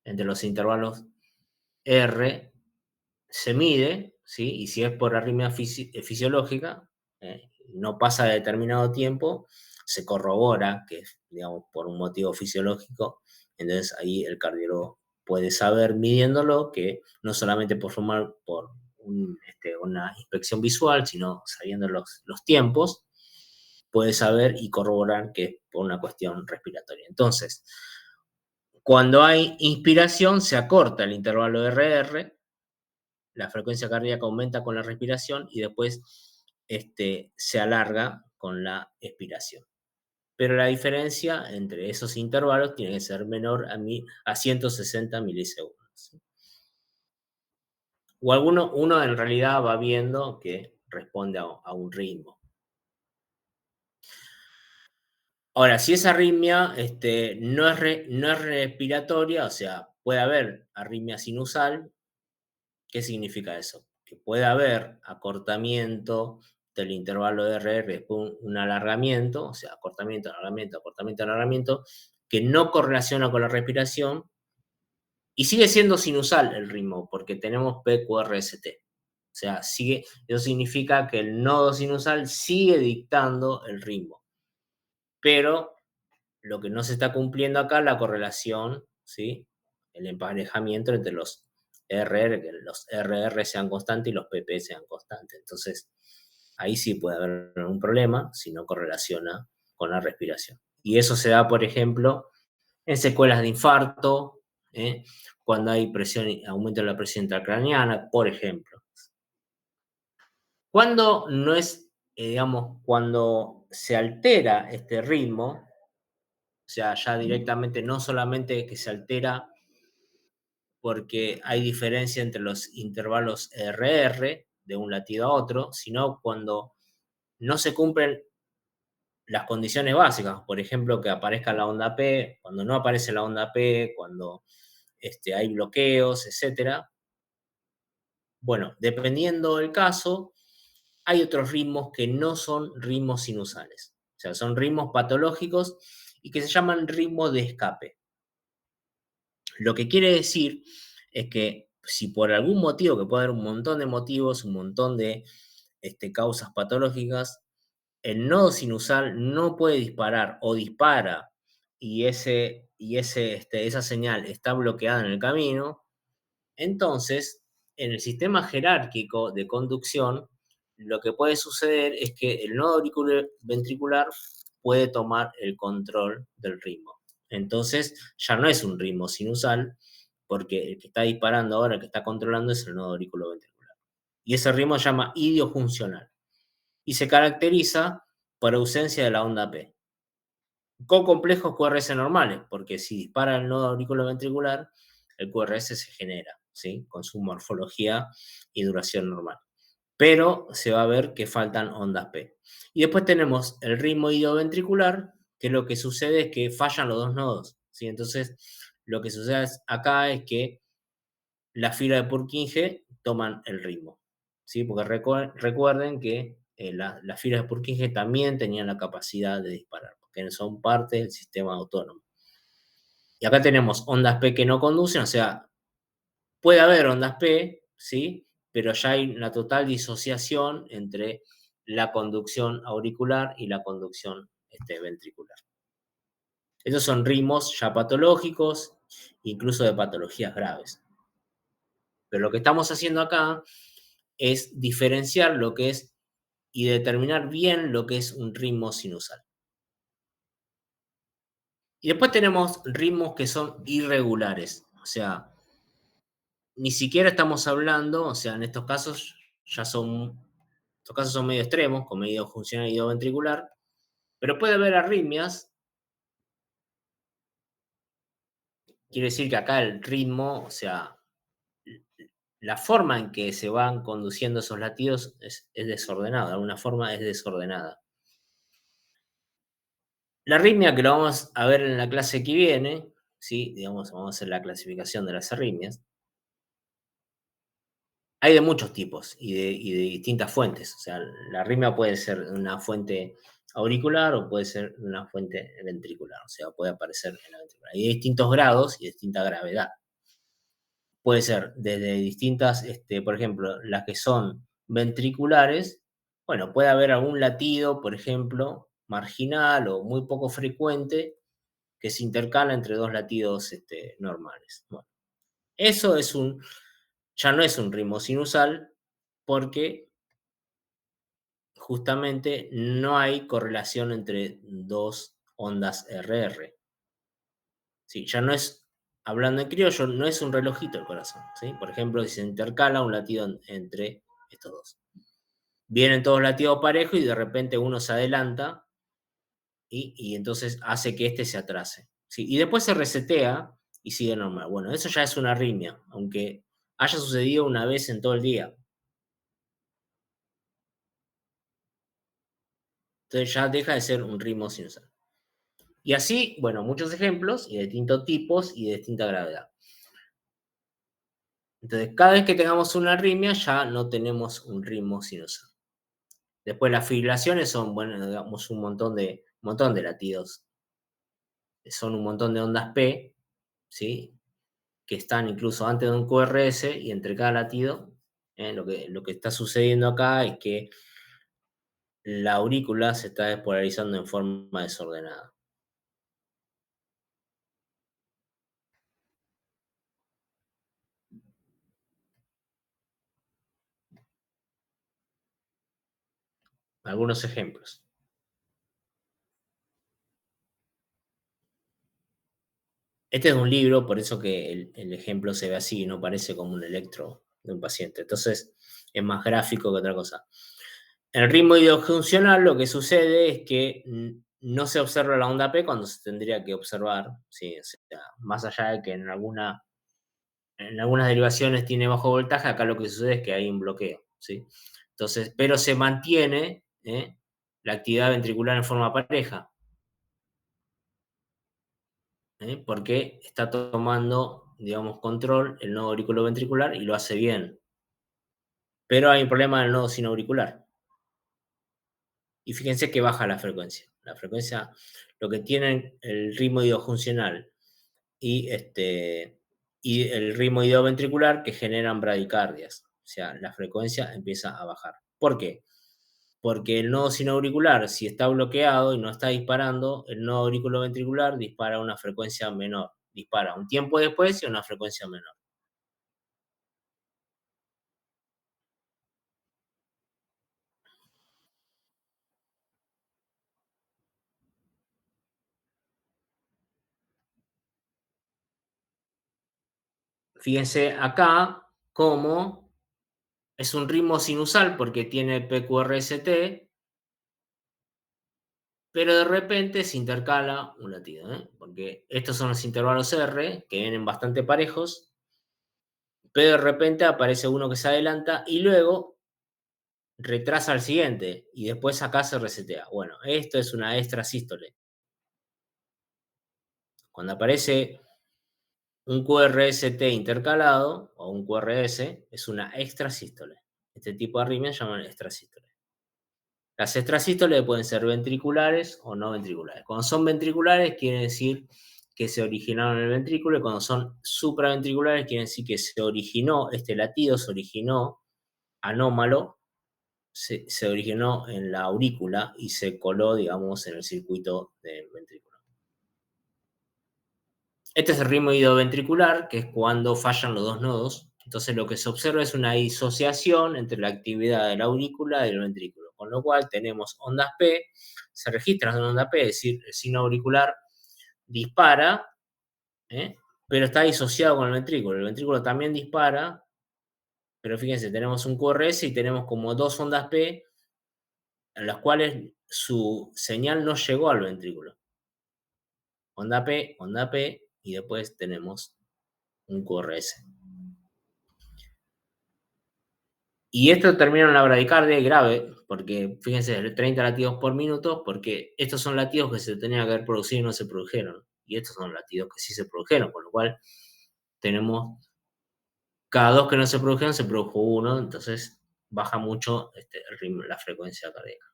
entre los intervalos R se mide, ¿sí? Y si es por arritmia fisiológica, no pasa de determinado tiempo, se corrobora que es, digamos, por un motivo fisiológico, entonces ahí el cardiólogo puede saber midiéndolo que no solamente por una inspección visual, sino sabiendo los tiempos, puede saber y corroborar que es por una cuestión respiratoria. Entonces, cuando hay inspiración, se acorta el intervalo RR, la frecuencia cardíaca aumenta con la respiración y después se alarga con la expiración. Pero la diferencia entre esos intervalos tiene que ser menor a 160 milisegundos. O uno en realidad va viendo que responde a un ritmo. Ahora, si esa arritmia no es respiratoria, o sea, puede haber arritmia sinusal. ¿Qué significa eso? Que puede haber acortamiento del intervalo de RR después un alargamiento, o sea, acortamiento, alargamiento, acortamiento, alargamiento, que no correlaciona con la respiración y sigue siendo sinusal el ritmo porque tenemos PQRST. O sea, eso significa que el nodo sinusal sigue dictando el ritmo. Pero lo que no se está cumpliendo acá es la correlación, ¿sí? El emparejamiento entre los RR, que los RR sean constantes y los PP sean constantes. Entonces, ahí sí puede haber un problema si no correlaciona con la respiración. Y eso se da, por ejemplo, en secuelas de infarto, cuando hay aumento de la presión intracraneana, por ejemplo. Cuando no es, digamos, cuando se altera este ritmo, o sea, ya directamente no solamente que se altera porque hay diferencia entre los intervalos RR de un latido a otro, sino cuando no se cumplen las condiciones básicas, por ejemplo, que aparezca la onda P, cuando no aparece la onda P, cuando hay bloqueos, etc. Bueno, dependiendo del caso, hay otros ritmos que no son ritmos sinusales, o sea, son ritmos patológicos y que se llaman ritmos de escape. Lo que quiere decir es que si por algún motivo, que puede haber un montón de motivos, un montón de causas patológicas, el nodo sinusal no puede disparar o dispara y esa señal está bloqueada en el camino, entonces en el sistema jerárquico de conducción lo que puede suceder es que el nodo ventricular puede tomar el control del ritmo. Entonces ya no es un ritmo sinusal, porque el que está disparando ahora, el que está controlando es el nodo auriculoventricular. Y ese ritmo se llama idiofuncional y se caracteriza por ausencia de la onda P. Con complejos QRS normales, porque si dispara el nodo auriculoventricular, el QRS se genera, ¿sí? Con su morfología y duración normal. Pero se va a ver que faltan ondas P. Y después tenemos el ritmo idioventricular, que lo que sucede es que fallan los dos nodos, ¿sí? Entonces, lo que sucede acá es que las fibras de Purkinje toman el ritmo, ¿sí? Porque recuerden que las fibras de Purkinje también tenían la capacidad de disparar, porque son parte del sistema autónomo. Y acá tenemos ondas P que no conducen, o sea, puede haber ondas P, ¿sí? Pero ya hay una total disociación entre la conducción auricular y la conducción ventricular. Estos son ritmos ya patológicos, incluso de patologías graves. Pero lo que estamos haciendo acá es diferenciar lo que es y determinar bien lo que es un ritmo sinusal. Y después tenemos ritmos que son irregulares, o sea, ni siquiera estamos hablando, o sea, en estos casos estos casos son medio extremos, con medio funcional y medio ventricular, pero puede haber arritmias. Quiere decir que acá el ritmo, o sea, la forma en que se van conduciendo esos latidos es desordenada, de alguna forma es desordenada. La arritmia, que lo vamos a ver en la clase que viene, ¿sí? Digamos, vamos a hacer la clasificación de las arritmias. Hay de muchos tipos y de distintas fuentes. O sea, la arritmia puede ser una fuente auricular o puede ser una fuente ventricular. O sea, puede aparecer en la ventricular. Hay distintos grados y distinta gravedad. Puede ser desde distintas, por ejemplo, las que son ventriculares, bueno, puede haber algún latido, por ejemplo, marginal o muy poco frecuente que se intercala entre dos latidos normales. Bueno, eso ya no es un ritmo sinusal porque justamente no hay correlación entre dos ondas RR. Sí, ya no es, hablando en criollo, no es un relojito el corazón. ¿Sí? Por ejemplo, si se intercala un latido entre estos dos. Vienen todos latidos parejos y de repente uno se adelanta y entonces hace que este se atrase. ¿Sí? Y después se resetea y sigue normal. Bueno, eso ya es una arritmia, aunque haya sucedido una vez en todo el día. Entonces ya deja de ser un ritmo sinusal. Y así, bueno, muchos ejemplos y de distintos tipos y de distinta gravedad. Entonces, cada vez que tengamos una arritmia ya no tenemos un ritmo sinusal. Después las fibrilaciones son, bueno, digamos, un montón de latidos. Son un montón de ondas P, ¿sí? Que están incluso antes de un QRS y entre cada latido, lo que está sucediendo acá es que la aurícula se está despolarizando en forma desordenada. Algunos ejemplos. Este es un libro, por eso que el ejemplo se ve así, no parece como un electro de un paciente. Entonces es más gráfico que otra cosa. En el ritmo idiofuncional lo que sucede es que no se observa la onda P cuando se tendría que observar, ¿sí? O sea, más allá de que en algunas derivaciones tiene bajo voltaje, acá lo que sucede es que hay un bloqueo, ¿sí? Entonces, pero se mantiene la actividad ventricular en forma pareja, porque está tomando, digamos, control el nodo auriculoventricular y lo hace bien. Pero hay un problema en el nodo sinoauricular. Y fíjense que baja la frecuencia. La frecuencia, lo que tienen el ritmo idiofuncional y, y el ritmo idioventricular que generan bradicardias. O sea, la frecuencia empieza a bajar. ¿Por qué? Porque el nodo sinoauricular, si está bloqueado y no está disparando, el nodo auriculoventricular dispara a una frecuencia menor. Dispara un tiempo después y a una frecuencia menor. Fíjense acá cómo es un ritmo sinusal porque tiene PQRST, pero de repente se intercala un latido, porque estos son los intervalos R, que vienen bastante parejos, pero de repente aparece uno que se adelanta y luego retrasa al siguiente, y después acá se resetea. Bueno, esto es una extrasístole. Cuando aparece un QRST intercalado, o un QRS, es una extrasístole. Este tipo de arritmias se llaman extrasístole. Las extrasístoles pueden ser ventriculares o no ventriculares. Cuando son ventriculares quiere decir que se originaron en el ventrículo, y cuando son supraventriculares quiere decir que se originó, este latido se originó anómalo, se originó en la aurícula y se coló, digamos, en el circuito del ventrículo. Este es el ritmo idioventricular, que es cuando fallan los dos nodos. Entonces lo que se observa es una disociación entre la actividad de la aurícula y el ventrículo, con lo cual tenemos ondas P, se registran en onda P, es decir, el signo auricular dispara, pero está disociado con el ventrículo también dispara, pero fíjense, tenemos un QRS y tenemos como dos ondas P en las cuales su señal no llegó al ventrículo. Onda P, y después tenemos un QRS. Y esto termina en una bradicardia grave, porque fíjense, 30 latidos por minuto, porque estos son latidos que se tenían que haber producido y no se produjeron. y estos son latidos que sí se produjeron, con lo cual tenemos cada 2 que no se produjeron, se produjo 1, entonces baja mucho la frecuencia cardíaca.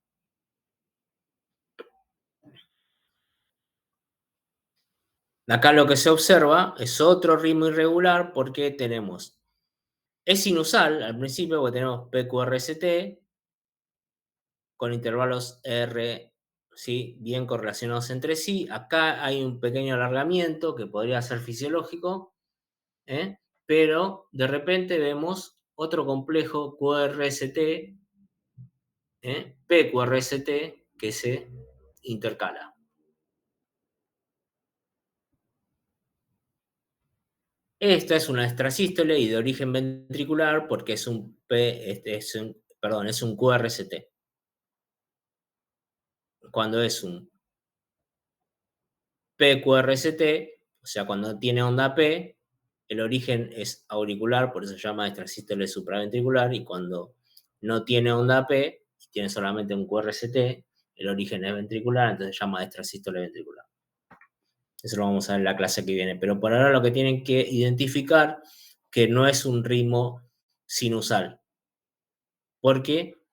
Acá lo que se observa es otro ritmo irregular porque es inusual al principio porque tenemos PQRST con intervalos R, ¿sí? Bien correlacionados entre sí. Acá hay un pequeño alargamiento que podría ser fisiológico, ¿eh? Pero de repente vemos otro complejo QRST, PQRST, que se intercala. Esta es una extrasístole y de origen ventricular porque es un QRST. Cuando es un PQRST, o sea, cuando tiene onda P, el origen es auricular, por eso se llama extrasístole supraventricular, y cuando no tiene onda P, y tiene solamente un QRST, el origen es ventricular, entonces se llama extrasístole ventricular. Eso lo vamos a ver en la clase que viene, pero por ahora lo que tienen que identificar que no es un ritmo sinusal, porque,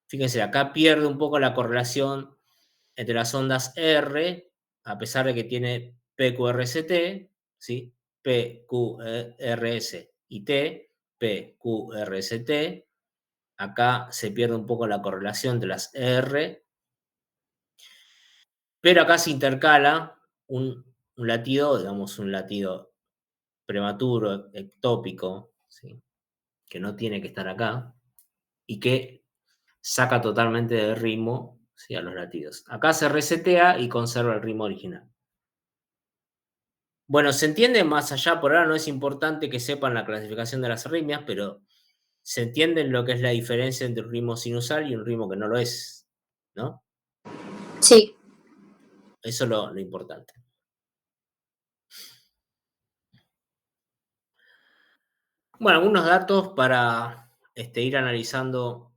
fíjense, acá pierde un poco la correlación entre las ondas R, a pesar de que tiene PQRST, ¿sí? PQRS y T, PQRST. Acá se pierde un poco la correlación de las R, pero acá se intercala un latido, digamos, un latido prematuro, ectópico, ¿sí? Que no tiene que estar acá, y que saca totalmente de ritmo, ¿sí? A los latidos. Acá se resetea y conserva el ritmo original. Bueno, se entiende más allá, por ahora no es importante que sepan la clasificación de las arritmias, pero se entiende lo que es la diferencia entre un ritmo sinusal y un ritmo que no lo es, ¿no? Sí. Eso es lo importante. Bueno, algunos datos para ir analizando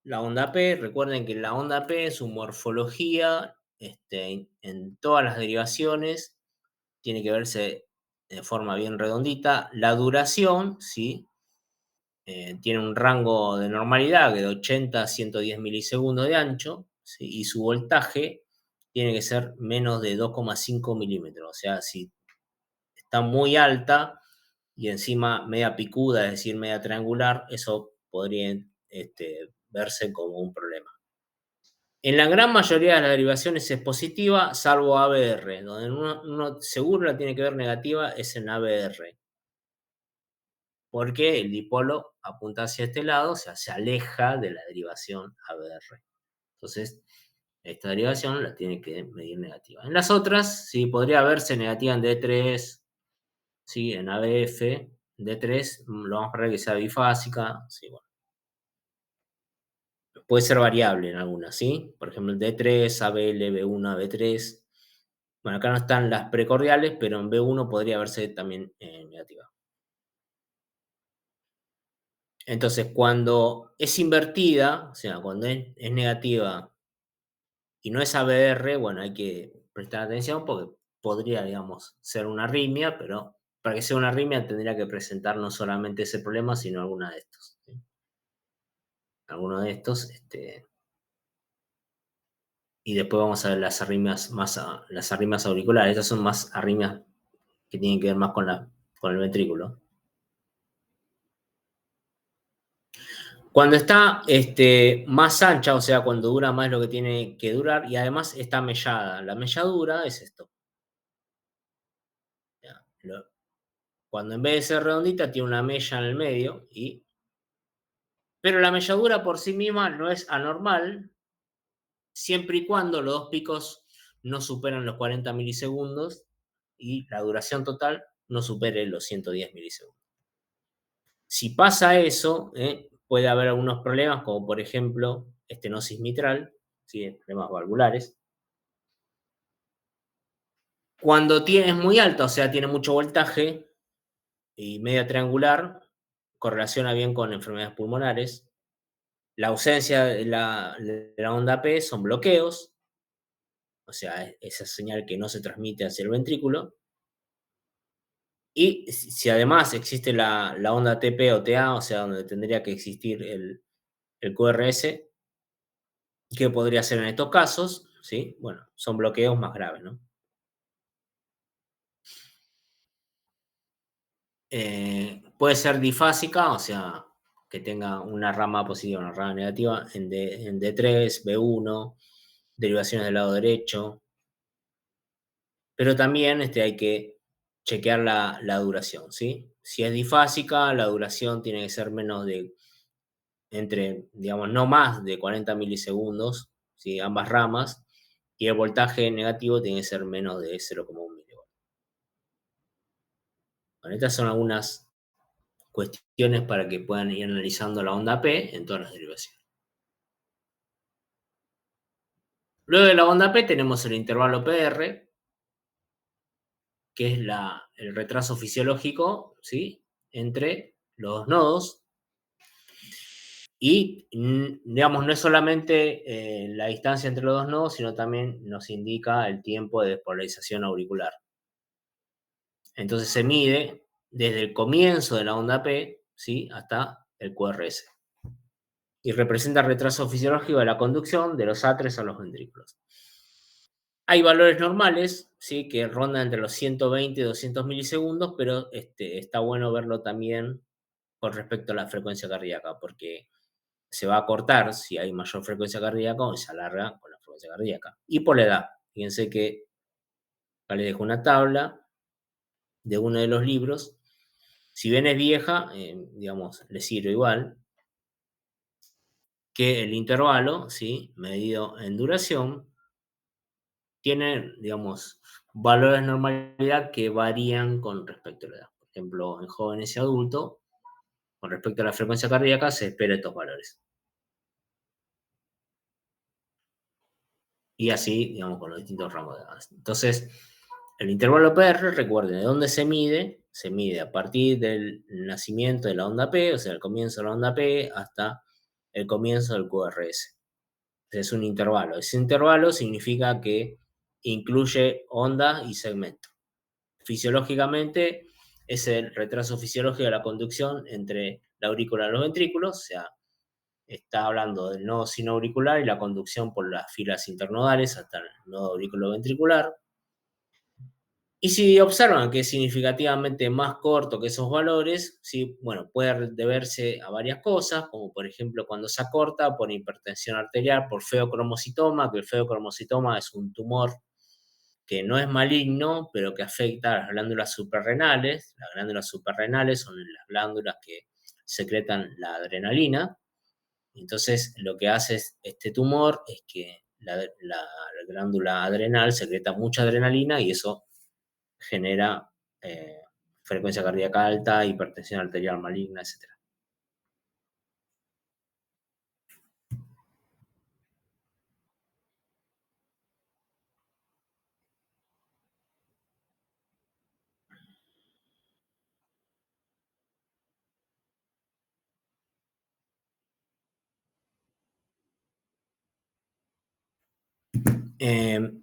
la onda P. Recuerden que la onda P, su morfología, en todas las derivaciones, tiene que verse de forma bien redondita. La duración, ¿sí? Tiene un rango de normalidad de 80 a 110 milisegundos de ancho, ¿sí? Y su voltaje tiene que ser menos de 2,5 milímetros. O sea, si está muy alta y encima media picuda, es decir, media triangular, eso podría verse como un problema. En la gran mayoría de las derivaciones es positiva, salvo ABR, donde uno seguro la tiene que ver negativa es en ABR, porque el dipolo apunta hacia este lado, o sea, se aleja de la derivación ABR. Entonces, esta derivación la tiene que medir negativa. En las otras, sí, podría verse negativa en D3, sí, en ABF, D3, lo vamos a ver que sea bifásica, sí, bueno. Puede ser variable en algunas, ¿sí? Por ejemplo, el D3, ABL, B1, AB3. Bueno, acá no están las precordiales, pero en B1 podría verse también negativa. Entonces, cuando es invertida, o sea, cuando es negativa y no es ABR, bueno, hay que prestar atención porque podría, digamos, ser una arritmia, pero para que sea una arritmia tendría que presentar no solamente ese problema, sino alguna de estos, ¿sí? Alguno de estos, y después vamos a ver las arritmias auriculares. Estas son más arritmias que tienen que ver más con el ventrículo. Cuando está más ancha, o sea, cuando dura más lo que tiene que durar, y además está mellada. La melladura es esto. Cuando en vez de ser redondita tiene una mella en el medio, pero la melladura por sí misma no es anormal, siempre y cuando los dos picos no superan los 40 milisegundos y la duración total no supere los 110 milisegundos. Si pasa eso, puede haber algunos problemas, como por ejemplo estenosis mitral, ¿sí? Problemas valvulares. Cuando es muy alta, o sea, tiene mucho voltaje y media triangular, correlaciona bien con enfermedades pulmonares. La ausencia de la onda P son bloqueos, o sea, esa señal que no se transmite hacia el ventrículo. Y si además existe la onda TP o TA, o sea, donde tendría que existir el QRS, ¿qué podría ser en estos casos? ¿Sí? Bueno, son bloqueos más graves, ¿no? Puede ser difásica, o sea, que tenga una rama positiva, una rama negativa en D3, B1, derivaciones del lado derecho, pero también hay que chequear la duración, ¿sí? Si es difásica, la duración tiene que ser menos de, digamos, no más de 40 milisegundos, ¿sí? Ambas ramas, y el voltaje negativo tiene que ser menos de 0,1 milivolts. Bueno, estas son algunas cuestiones para que puedan ir analizando la onda P en todas las derivaciones. Luego de la onda P tenemos el intervalo PR, que es el retraso fisiológico, ¿sí? Entre los dos nodos. Y, digamos, no es solamente la distancia entre los dos nodos, sino también nos indica el tiempo de despolarización auricular. Entonces se mide desde el comienzo de la onda P, ¿sí? Hasta el QRS. Y representa el retraso fisiológico de la conducción de los atrios a los ventrículos. Hay valores normales, ¿sí? Que rondan entre los 120 y 200 milisegundos, pero está bueno verlo también con respecto a la frecuencia cardíaca, porque se va a cortar si hay mayor frecuencia cardíaca o se alarga con la frecuencia cardíaca. Y por la edad. Fíjense que acá les dejo una tabla de uno de los libros. Si bien es vieja, digamos, le sirve igual, que el intervalo, ¿sí? Medido en duración, tiene, digamos, valores de normalidad que varían con respecto a la edad. Por ejemplo, en jóvenes y adultos, con respecto a la frecuencia cardíaca, se espera estos valores. Y así, digamos, con los distintos ramos de edad. Entonces, el intervalo PR, recuerden, ¿de dónde se mide? Se mide a partir del nacimiento de la onda P, o sea, el comienzo de la onda P, hasta el comienzo del QRS. Es un intervalo. Ese intervalo significa que incluye onda y segmento. Fisiológicamente, es el retraso fisiológico de la conducción entre la aurícula y los ventrículos, o sea, está hablando del nodo sinoauricular y la conducción por las filas internodales hasta el nodo auriculoventricular. Y si observan que es significativamente más corto que esos valores, ¿sí? Bueno, puede deberse a varias cosas, como por ejemplo cuando se acorta por hipertensión arterial, por feocromocitoma, que el feocromocitoma es un tumor que no es maligno, pero que afecta a las glándulas suprarrenales. Las glándulas suprarrenales son las glándulas que secretan la adrenalina. Entonces, lo que hace este tumor es que la glándula adrenal secreta mucha adrenalina y eso genera frecuencia cardíaca alta, hipertensión arterial maligna, etc.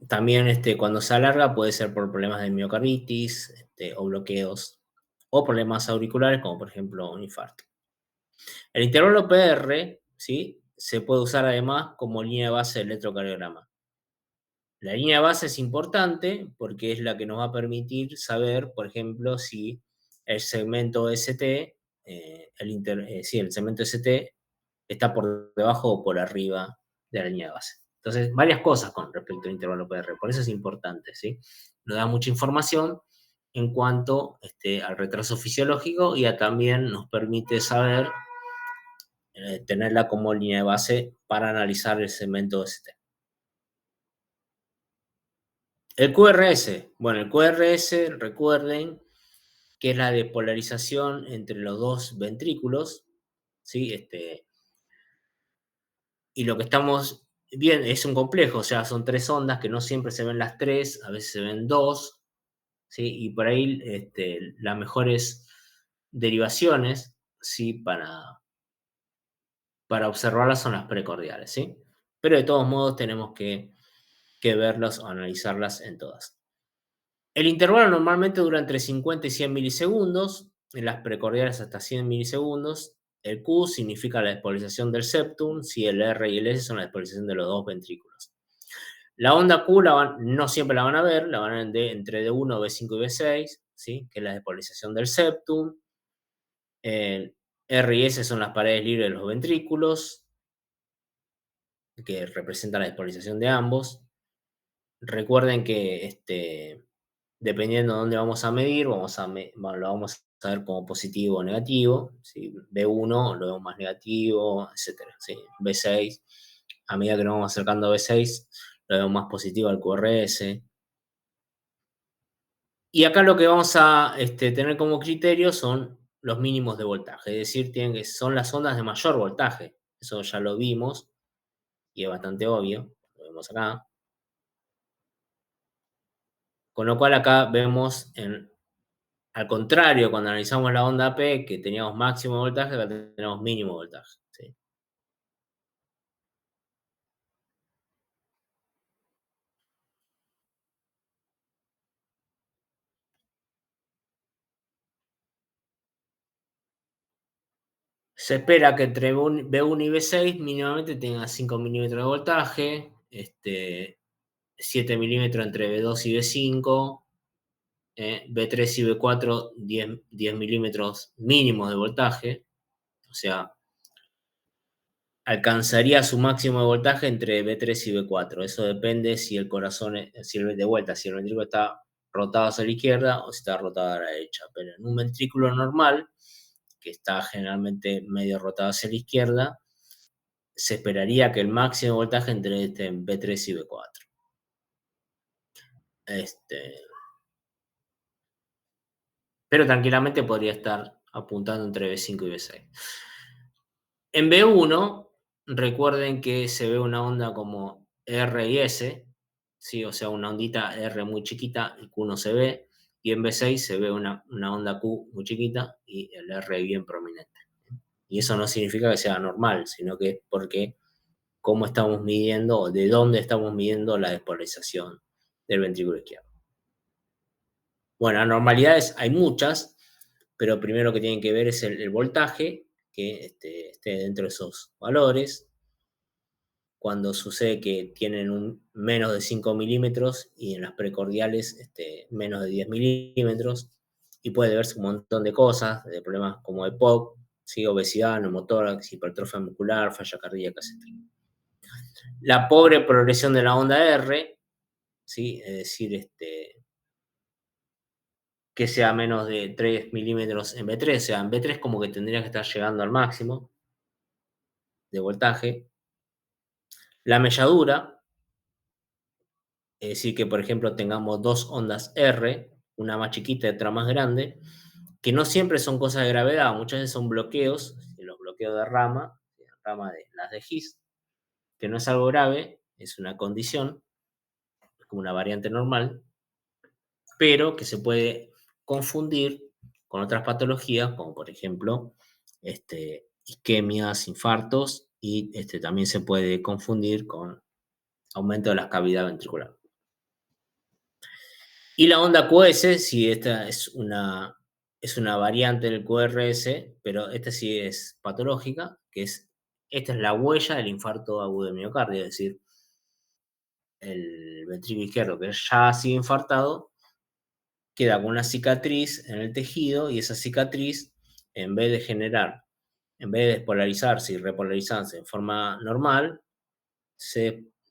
También cuando se alarga puede ser por problemas de miocarditis o bloqueos o problemas auriculares como por ejemplo un infarto. El intervalo PR, ¿sí? Se puede usar además como línea de base del electrocardiograma. La línea de base es importante porque es la que nos va a permitir saber, por ejemplo, si el segmento ST, el segmento ST está por debajo o por arriba de la línea de base. Entonces, varias cosas con respecto al intervalo PR, por eso es importante, ¿sí? Nos da mucha información en cuanto al retraso fisiológico y también nos permite saber, tenerla como línea de base para analizar el segmento ST. El QRS, bueno, el QRS, recuerden que es la despolarización entre los dos ventrículos, ¿sí? Y lo que estamos viendo es un complejo, o sea, son tres ondas que no siempre se ven las tres, a veces se ven dos, ¿sí? Y por ahí las mejores derivaciones, ¿sí? Para observarlas son las precordiales, ¿sí? Pero de todos modos tenemos que que verlas o analizarlas en todas. El intervalo normalmente dura entre 50 y 100 milisegundos, en las precordiales hasta 100 milisegundos. El Q significa la despolarización del septum, si el R y el S son la despolarización de los dos ventrículos. La onda Q no siempre la van a ver, la van a ver entre D1, B5 y B6, ¿sí? Que es la despolarización del septum. R y S son las paredes libres de los ventrículos, que representan la despolarización de ambos. Recuerden que dependiendo de dónde vamos a medir, lo vamos a ver como positivo o negativo. ¿Sí? B1 lo vemos más negativo, etc. ¿Sí? B6, a medida que nos vamos acercando a B6, lo vemos más positivo al QRS. Y acá lo que vamos a tener como criterio son los mínimos de voltaje, es decir, son las ondas de mayor voltaje. Eso ya lo vimos y es bastante obvio, lo vemos acá. Con lo cual acá vemos, al contrario, cuando analizamos la onda P, que teníamos máximo de voltaje, acá tenemos mínimo de voltaje. ¿Sí? Se espera que entre B1 y B6 mínimamente tenga 5 milímetros de voltaje, 7 milímetros entre B2 y B5, B3 y B4 10 milímetros mínimos de voltaje, o sea, alcanzaría su máximo de voltaje entre B3 y B4. Eso depende si el corazón, si el ventrículo está rotado hacia la izquierda o si está rotado a la derecha. Pero en un ventrículo normal, que está generalmente medio rotado hacia la izquierda, se esperaría que el máximo de voltaje entre B3 y B4. Pero tranquilamente podría estar apuntando entre B5 y B6. En B1, recuerden que se ve una onda como R y S, ¿sí? O sea, una ondita R muy chiquita, el Q no se ve, y en B6 se ve una onda Q muy chiquita y el R bien prominente. Y eso no significa que sea normal, sino que es porque cómo estamos midiendo o de dónde estamos midiendo la despolarización del ventrículo izquierdo. Bueno, anormalidades hay muchas, pero primero que tienen que ver es el voltaje, que esté dentro de esos valores. Cuando sucede que tienen menos de 5 milímetros y en las precordiales menos de 10 milímetros, y puede verse un montón de cosas, de problemas como EPOC, ¿sí? Obesidad, neumotórax, hipertrofia muscular, falla cardíaca, etc. La pobre progresión de la onda R, ¿sí? Es decir, que sea menos de 3 milímetros en B3, o sea, en B3 como que tendría que estar llegando al máximo de voltaje. La melladura, es decir, que por ejemplo tengamos dos ondas R, una más chiquita y otra más grande, que no siempre son cosas de gravedad, muchas veces son bloqueos, los bloqueos de rama de las de His, que no es algo grave, es una condición, es como una variante normal, pero que se puede confundir con otras patologías, como por ejemplo isquemias, infartos, y también se puede confundir con aumento de la cavidad ventricular. Y la onda QS, si esta es una variante del QRS, pero esta sí es patológica, esta es la huella del infarto agudo de miocardio, es decir, el ventrículo izquierdo que ya ha sido infartado queda con una cicatriz en el tejido y esa cicatriz, en vez de despolarizarse y repolarizarse en forma normal,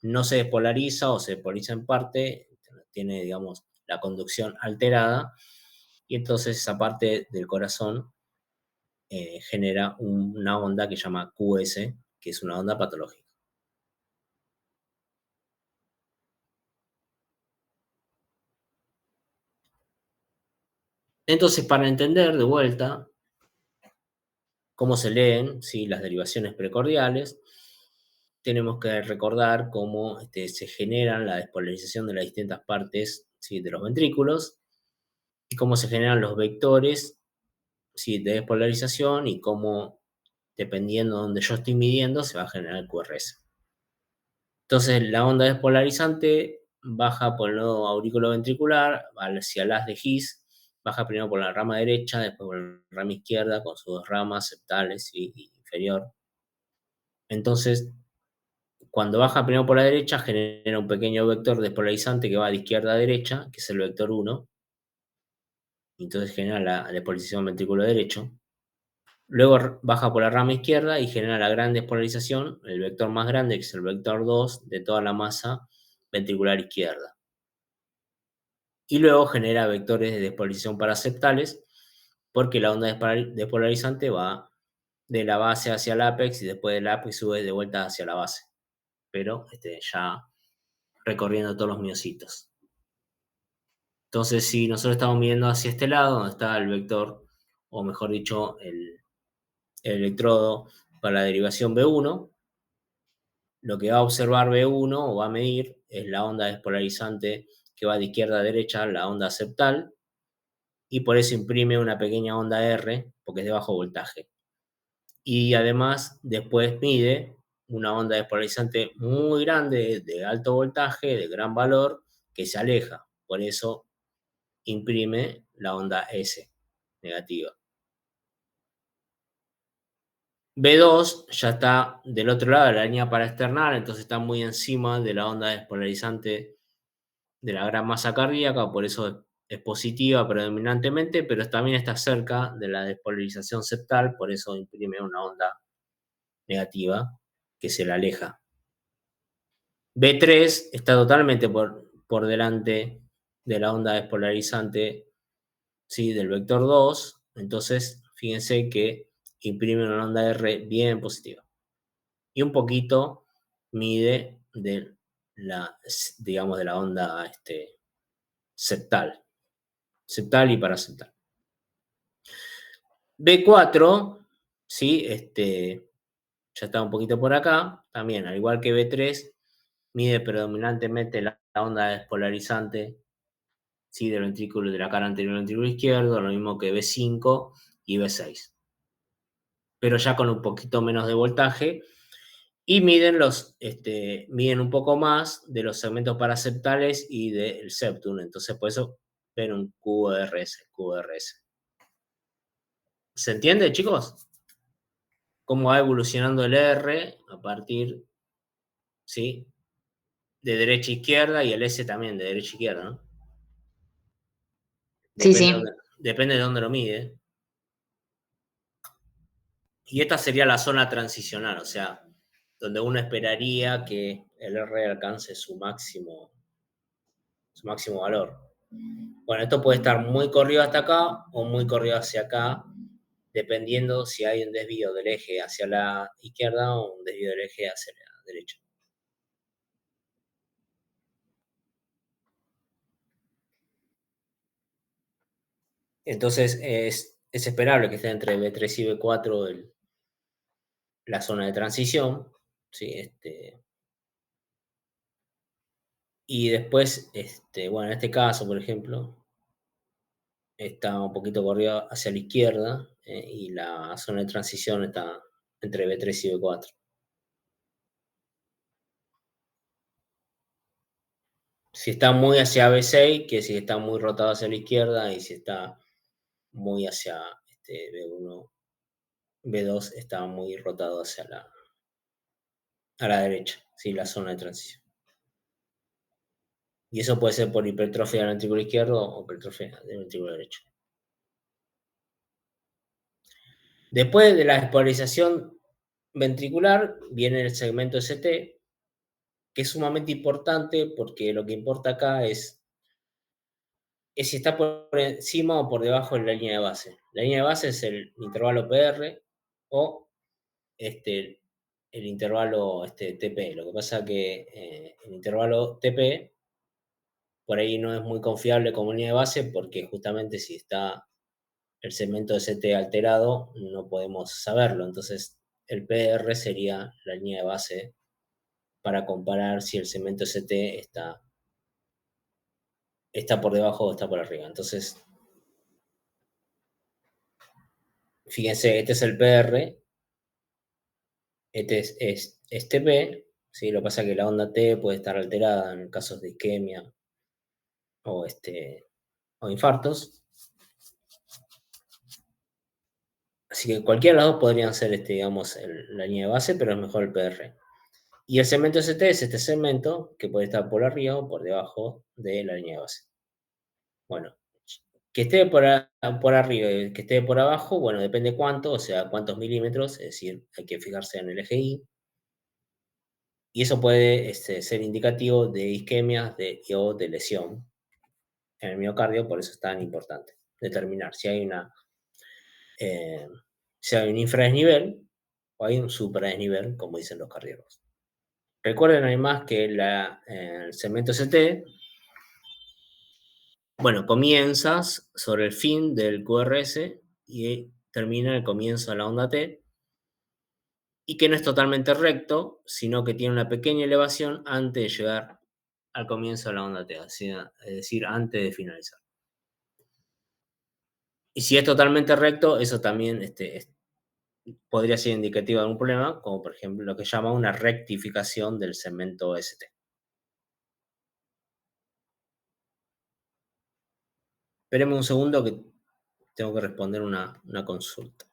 no se despolariza o se despolariza en parte, tiene, digamos, la conducción alterada y entonces esa parte del corazón genera una onda que se llama QS, que es una onda patológica. Entonces, para entender de vuelta cómo se leen, ¿sí?, las derivaciones precordiales, tenemos que recordar cómo se generan la despolarización de las distintas partes, ¿sí?, de los ventrículos y cómo se generan los vectores, ¿sí?, de despolarización y cómo, dependiendo de donde yo estoy midiendo, se va a generar el QRS. Entonces la onda despolarizante baja por el nodo auriculoventricular hacia el haz de His, baja primero por la rama derecha, después por la rama izquierda con sus dos ramas septales y inferior. Entonces, cuando baja primero por la derecha, genera un pequeño vector despolarizante que va de izquierda a derecha, que es el vector 1, y entonces genera la despolarización ventrículo derecho. Luego baja por la rama izquierda y genera la gran despolarización, el vector más grande, que es el vector 2, de toda la masa ventricular izquierda. Y luego genera vectores de despolarización paraseptales, porque la onda despolarizante va de la base hacia el ápex y después del ápex sube de vuelta hacia la base, pero ya recorriendo todos los miocitos. Entonces, si nosotros estamos midiendo hacia este lado, donde está el vector, o mejor dicho, el electrodo para la derivación B1, lo que va a observar B1 o va a medir es la onda despolarizante que va de izquierda a derecha, la onda septal, y por eso imprime una pequeña onda R, porque es de bajo voltaje. Y además, después mide una onda despolarizante muy grande, de alto voltaje, de gran valor, que se aleja. Por eso imprime la onda S negativa. B2 ya está del otro lado de la línea paraesternal, entonces está muy encima de la onda despolarizante de la gran masa cardíaca, por eso es positiva predominantemente, pero también está cerca de la despolarización septal, por eso imprime una onda negativa que se la aleja. B3 está totalmente por delante de la onda despolarizante, ¿sí?, del vector 2, entonces fíjense que imprime una onda R bien positiva. Y un poquito mide de digamos, de la onda septal y paraseptal. B4, ¿sí? Ya está un poquito por acá, también, al igual que B3, mide predominantemente la onda despolarizante, ¿sí?, del ventrículo de la cara anterior del ventrículo izquierdo, lo mismo que B5 y B6. Pero ya con un poquito menos de voltaje, y miden un poco más de los segmentos paraseptales y del septum, entonces por eso ven un QRS. ¿Se entiende, chicos? Cómo va evolucionando el R a partir, ¿sí?, de derecha a izquierda, y el S también de derecha a izquierda, ¿no? Depende de dónde lo mide. Y esta sería la zona transicional, o sea, donde uno esperaría que el R alcance su máximo valor. Bueno, esto puede estar muy corrido hasta acá o muy corrido hacia acá, dependiendo si hay un desvío del eje hacia la izquierda o un desvío del eje hacia la derecha. Entonces es esperable que esté entre B3 y B4 la zona de transición, ¿sí? Y después, bueno, en este caso, por ejemplo, está un poquito corrido hacia la izquierda, y la zona de transición está entre B3 y B4. Si está muy hacia B6, que si está muy rotado hacia la izquierda, y si está muy hacia B1, B2 está muy rotado hacia a la derecha, ¿sí?, la zona de transición. Y eso puede ser por hipertrofia del ventrículo izquierdo o hipertrofia del ventrículo derecho. Después de la despolarización ventricular viene el segmento ST, que es sumamente importante porque lo que importa acá es si está por encima o por debajo de la línea de base. La línea de base es el intervalo PR o el intervalo TP. Lo que pasa que el intervalo TP por ahí no es muy confiable como línea de base, porque justamente si está el segmento de ST alterado no podemos saberlo. Entonces el PR sería la línea de base para comparar si el segmento ST está por debajo o está por arriba. Entonces, fíjense, este es el PR, este es TP, ¿sí? Lo que pasa es que la onda T puede estar alterada en casos de isquemia o, o infartos. Así que cualquiera de las dos podrían ser, digamos, la línea de base, pero es mejor el PR. Y el segmento ST es este segmento que puede estar por arriba o por debajo de la línea de base. Bueno, que esté por arriba y que esté por abajo, bueno, depende cuánto, o sea, cuántos milímetros, es decir, hay que fijarse en el eje Y. Y eso puede ser indicativo de isquemias o de lesión en el miocardio, por eso es tan importante determinar si hay un infradesnivel o hay un supradesnivel, como dicen los cardiólogos. Recuerden además que el segmento ST, bueno, comienzas sobre el fin del QRS y termina el comienzo de la onda T, y que no es totalmente recto, sino que tiene una pequeña elevación antes de llegar al comienzo de la onda T, es decir, antes de finalizar. Y si es totalmente recto, eso también podría ser indicativo de algún problema, como por ejemplo lo que llama una rectificación del segmento ST. Espéreme un segundo que tengo que responder una consulta.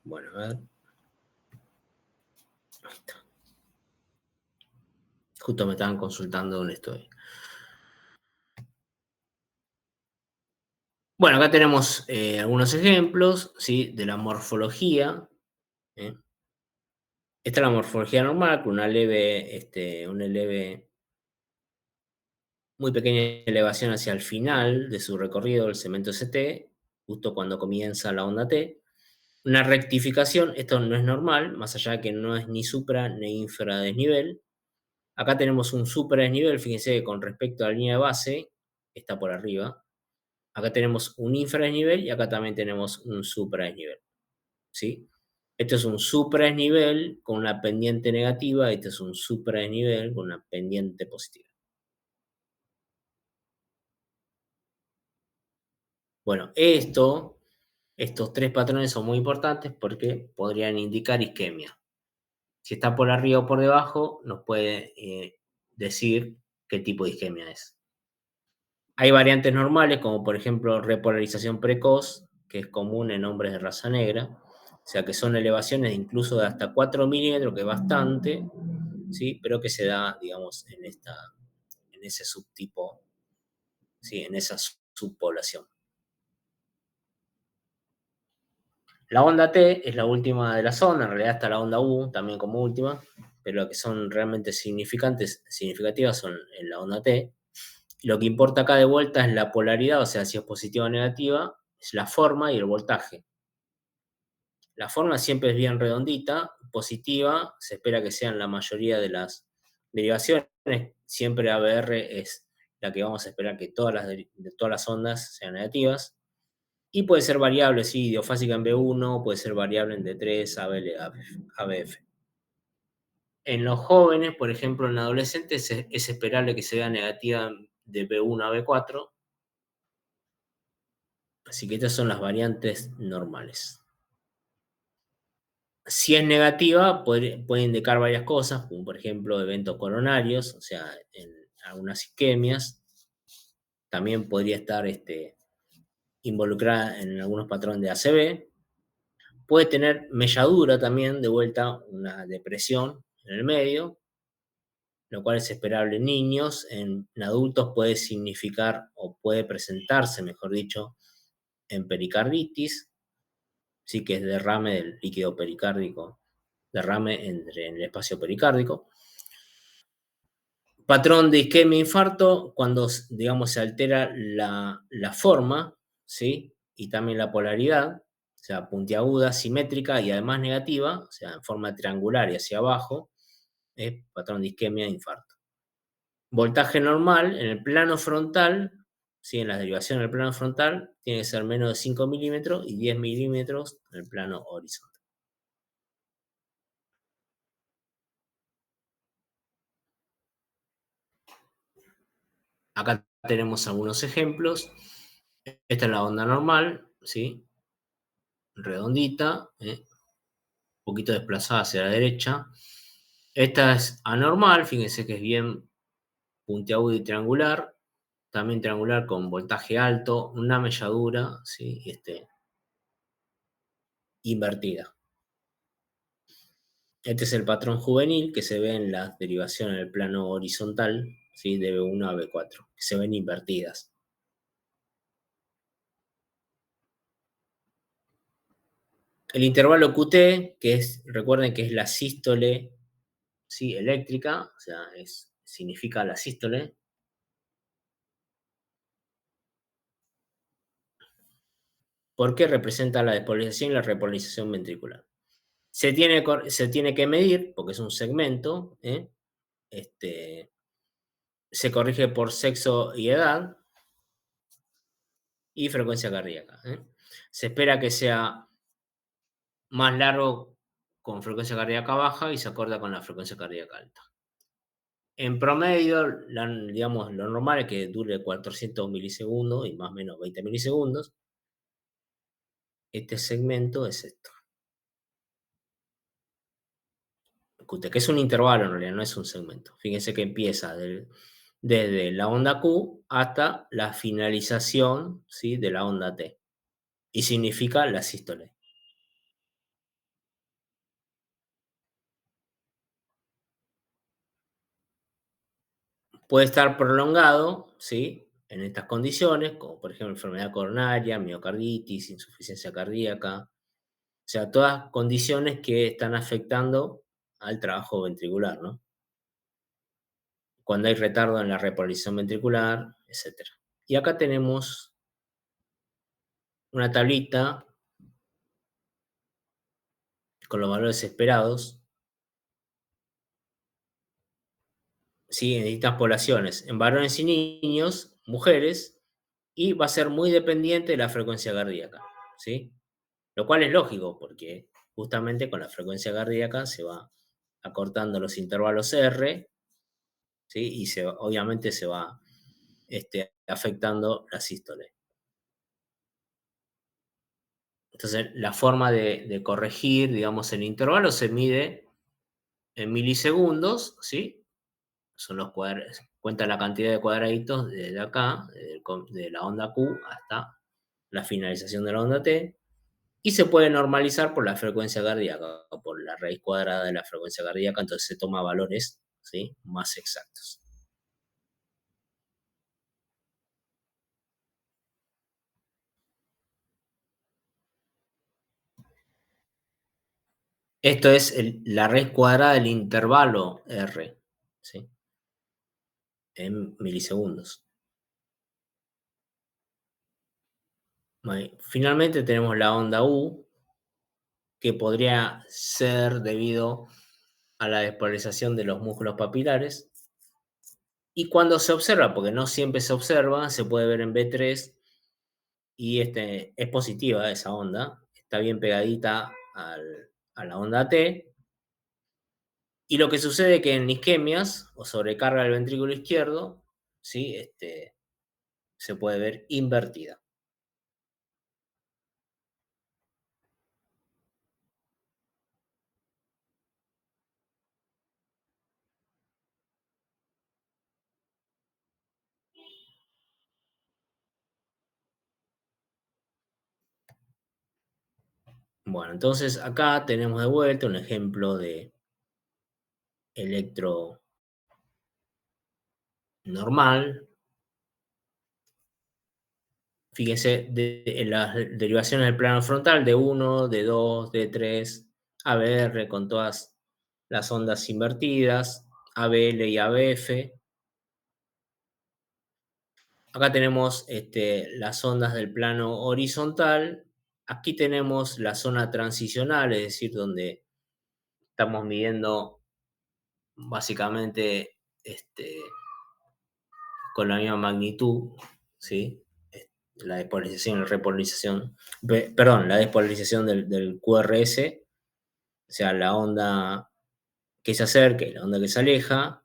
Bueno, a ver. Ahí está. Justo me estaban consultando dónde estoy. Bueno, acá tenemos algunos ejemplos, ¿sí? De la morfología. ¿eh? Esta es la morfología normal, con una leve, muy pequeña elevación hacia el final de su recorrido del segmento ST, justo cuando comienza la onda T. Una rectificación, esto no es normal, más allá de que no es ni supra ni infradesnivel. Acá tenemos un supradesnivel, fíjense que con respecto a la línea de base, está por arriba. Acá tenemos un infradesnivel y acá también tenemos un supradesnivel, ¿sí? Esto es un supradesnivel con una pendiente negativa, este es un supradesnivel con una pendiente positiva. Bueno, estos tres patrones son muy importantes porque podrían indicar isquemia. Si está por arriba o por debajo, nos puede decir qué tipo de isquemia es. Hay variantes normales, como por ejemplo repolarización precoz, que es común en hombres de raza negra, o sea que son elevaciones incluso de hasta 4 milímetros, que es bastante, ¿sí? Pero que se da, digamos, en ese subtipo, ¿sí? En esa subpoblación. La onda T es la última de la zona, en realidad está la onda U también como última, pero lo que son realmente significativas son en la onda T. Lo que importa acá de vuelta es la polaridad, o sea, si es positiva o negativa, es la forma y el voltaje. La forma siempre es bien redondita, positiva, se espera que sean la mayoría de las derivaciones, siempre ABR es la que vamos a esperar que de todas las ondas sean negativas. Y puede ser variable, sí, idiofásica en B1, puede ser variable en D3, ABF. En los jóvenes, por ejemplo, en adolescentes, es esperable que sea negativa de B1 a B4. Así que estas son las variantes normales. Si es negativa, puede indicar varias cosas, como por ejemplo eventos coronarios, o sea, en algunas isquemias. También podría estar involucrada en algunos patrones de ACV. Puede tener melladura también, de vuelta, una depresión en el medio, lo cual es esperable en niños. En adultos puede significar o puede presentarse, mejor dicho, en pericarditis, sí que es derrame del líquido pericárdico, derrame en el espacio pericárdico. Patrón de isquemia infarto, cuando, digamos, se altera la forma, ¿sí? y también la polaridad, o sea, puntiaguda, simétrica y además negativa, o sea, en forma triangular y hacia abajo, es patrón de isquemia e infarto. Voltaje normal en el plano frontal, ¿sí? En la derivación del plano frontal, tiene que ser menos de 5 milímetros y 10 milímetros en el plano horizontal. Acá tenemos algunos ejemplos. Esta es la onda normal, ¿sí? Redondita, un poquito desplazada hacia la derecha. Esta es anormal, fíjense que es bien puntiaguda y triangular, también triangular con voltaje alto, una melladura, ¿sí? Invertida. Este es el patrón juvenil que se ve en la derivación en el plano horizontal, ¿sí? De B1 a B4, que se ven invertidas. El intervalo QT, que es, recuerden que es la sístole, ¿sí? Eléctrica, o sea, significa la sístole. Porque representa la despolarización y la repolarización ventricular. Se tiene que medir, porque es un segmento, se corrige por sexo y edad y frecuencia cardíaca. Se espera que sea más largo con frecuencia cardíaca baja y se acorda con la frecuencia cardíaca alta. En promedio, digamos, lo normal es que dure 400 milisegundos y más o menos 20 milisegundos. Este segmento es esto. Que es un intervalo en realidad, no es un segmento. Fíjense que empieza desde la onda Q hasta la finalización, ¿sí? De la onda T. Y significa la sístole. Puede estar prolongado, ¿sí? En estas condiciones, como por ejemplo enfermedad coronaria, miocarditis, insuficiencia cardíaca. O sea, todas condiciones que están afectando al trabajo ventricular, ¿no? Cuando hay retardo en la repolarización ventricular, etc. Y acá tenemos una tablita con los valores esperados, ¿sí? En distintas poblaciones, en varones y niños, mujeres, y va a ser muy dependiente de la frecuencia cardíaca, ¿sí? Lo cual es lógico, porque justamente con la frecuencia cardíaca se va acortando los intervalos R, ¿sí? Y obviamente se va afectando la sístole. Entonces, la forma de corregir, digamos, el intervalo se mide en milisegundos, ¿sí? Son los cuadrados, cuenta la cantidad de cuadraditos desde acá, de la onda Q hasta la finalización de la onda T, y se puede normalizar por la frecuencia cardíaca, o por la raíz cuadrada de la frecuencia cardíaca, entonces se toma valores, ¿sí? Más exactos. Esto es la raíz cuadrada del intervalo R, ¿sí? En milisegundos. Bueno, finalmente tenemos la onda U, que podría ser debido a la despolarización de los músculos papilares. Y cuando se observa, porque no siempre se observa, se puede ver en B3 y es positiva esa onda, está bien pegadita a la onda T. Y lo que sucede es que en isquemias o sobrecarga del ventrículo izquierdo, ¿sí? Se puede ver invertida. Bueno, entonces acá tenemos de vuelta un ejemplo de electro normal. Fíjense, en las derivaciones del plano frontal de 1, de 2, de 3, ABR con todas las ondas invertidas, ABL y ABF. Acá tenemos las ondas del plano horizontal. Aquí tenemos la zona transicional, es decir, donde estamos midiendo básicamente con la misma magnitud, ¿sí? La despolarización y la repolarización, perdón, la despolarización del QRS, o sea, la onda que se acerca y la onda que se aleja.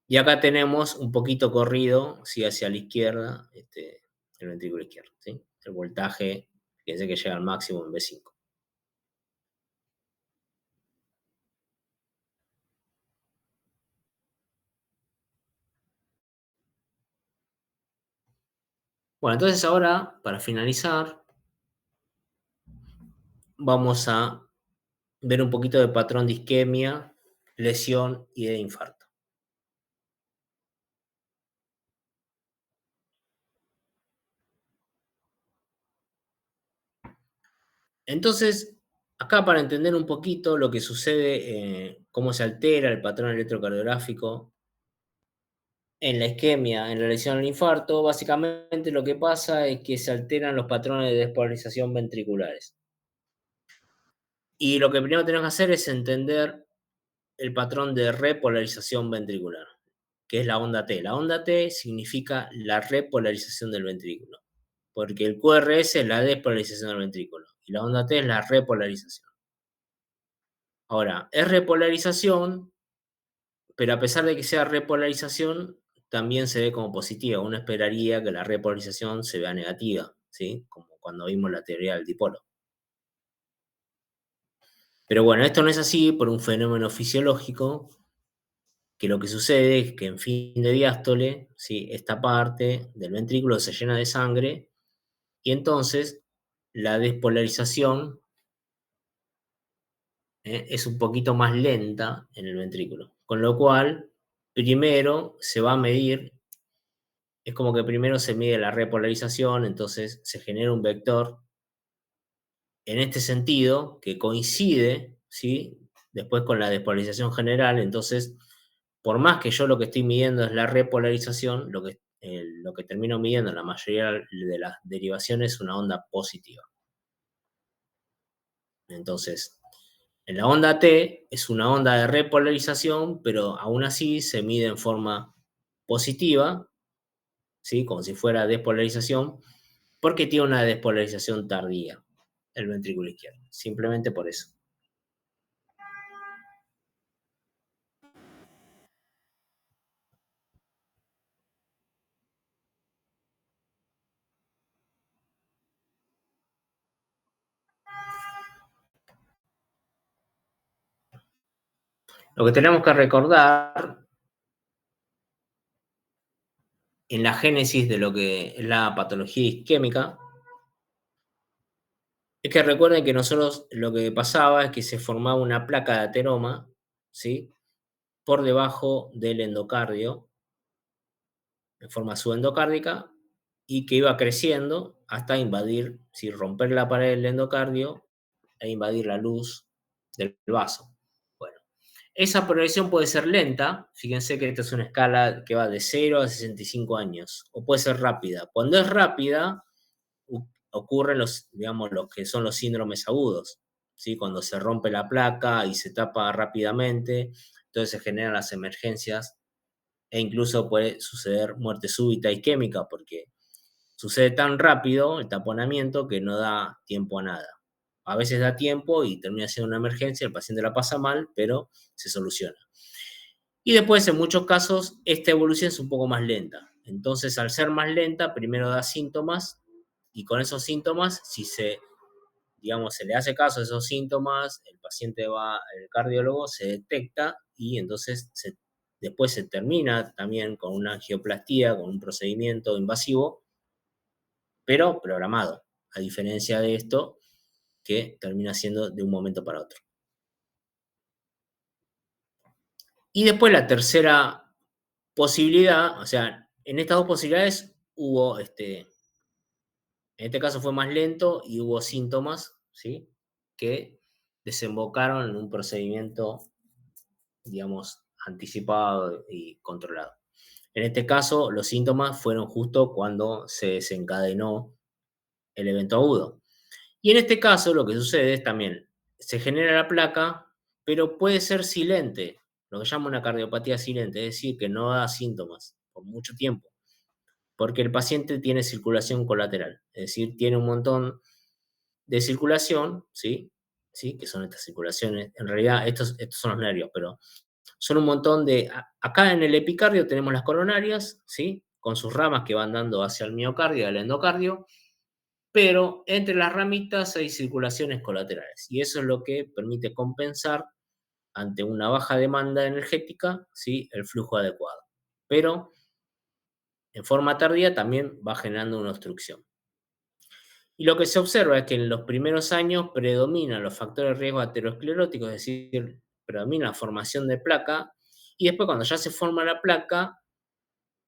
Y acá tenemos un poquito corrido, ¿sí? Hacia la izquierda, el ventrículo izquierdo, ¿sí? El voltaje, fíjense que llega al máximo en V5. Bueno, entonces ahora, para finalizar, vamos a ver un poquito de patrón de isquemia, lesión y de infarto. Entonces, acá para entender un poquito lo que sucede, cómo se altera el patrón electrocardiográfico en la isquemia, en la lesión al infarto, básicamente lo que pasa es que se alteran los patrones de despolarización ventriculares. Y lo que primero tenemos que hacer es entender el patrón de repolarización ventricular, que es la onda T. La onda T significa la repolarización del ventrículo, porque el QRS es la despolarización del ventrículo y la onda T es la repolarización. Ahora, es repolarización, pero a pesar de que sea repolarización, también se ve como positiva. Uno esperaría que la repolarización se vea negativa, ¿sí? Como cuando vimos la teoría del dipolo. Pero bueno, esto no es así por un fenómeno fisiológico, que lo que sucede es que en fin de diástole, ¿sí? Esta parte del ventrículo se llena de sangre y entonces la despolarización es un poquito más lenta en el ventrículo. Con lo cual, primero se va a medir, es como que primero se mide la repolarización, entonces se genera un vector en este sentido que coincide, ¿sí? Después con la despolarización general, entonces, por más que yo lo que estoy midiendo es la repolarización, lo que termino midiendo en la mayoría de las derivaciones es una onda positiva. Entonces, en la onda T es una onda de repolarización, pero aún así se mide en forma positiva, ¿sí? Como si fuera despolarización, porque tiene una despolarización tardía el ventrículo izquierdo, simplemente por eso. Lo que tenemos que recordar en la génesis de lo que es la patología isquémica es que recuerden que nosotros lo que pasaba es que se formaba una placa de ateroma, ¿sí? Por debajo del endocardio, en forma subendocárdica, y que iba creciendo hasta invadir, si romper la pared del endocardio e invadir la luz del vaso. Bueno, esa progresión puede ser lenta, fíjense que esta es una escala que va de 0 a 65 años, o puede ser rápida. Cuando es rápida, ocurren digamos, los que son los síndromes agudos, ¿sí? Cuando se rompe la placa y se tapa rápidamente, entonces se generan las emergencias e incluso puede suceder muerte súbita isquémica porque sucede tan rápido el taponamiento que no da tiempo a nada. A veces da tiempo y termina siendo una emergencia, el paciente la pasa mal, pero se soluciona. Y después, en muchos casos, esta evolución es un poco más lenta. Entonces, al ser más lenta, primero da síntomas y con esos síntomas, si digamos, se le hace caso a esos síntomas, el paciente va al cardiólogo, se detecta y entonces después se termina también con una angioplastía, con un procedimiento invasivo, pero programado, a diferencia de esto que termina siendo de un momento para otro. Y después la tercera posibilidad, o sea, en estas dos posibilidades hubo, en este caso fue más lento y hubo síntomas, ¿sí? Que desembocaron en un procedimiento, digamos, anticipado y controlado. En este caso, los síntomas fueron justo cuando se desencadenó el evento agudo. Y en este caso, lo que sucede es también, se genera la placa, pero puede ser silente, lo que llama una cardiopatía silente, es decir, que no da síntomas por mucho tiempo, porque el paciente tiene circulación colateral, es decir, tiene un montón de circulación, ¿sí? ¿Sí? Que son estas circulaciones, en realidad estos son los nervios, pero son un montón de... Acá en el epicardio tenemos las coronarias, ¿sí? Con sus ramas que van dando hacia el miocardio y el endocardio, pero entre las ramitas hay circulaciones colaterales y eso es lo que permite compensar ante una baja demanda energética, ¿sí? El flujo adecuado. Pero en forma tardía también va generando una obstrucción. Y lo que se observa es que en los primeros años predominan los factores de riesgo ateroscleróticos, es decir, predomina la formación de placa, y después cuando ya se forma la placa,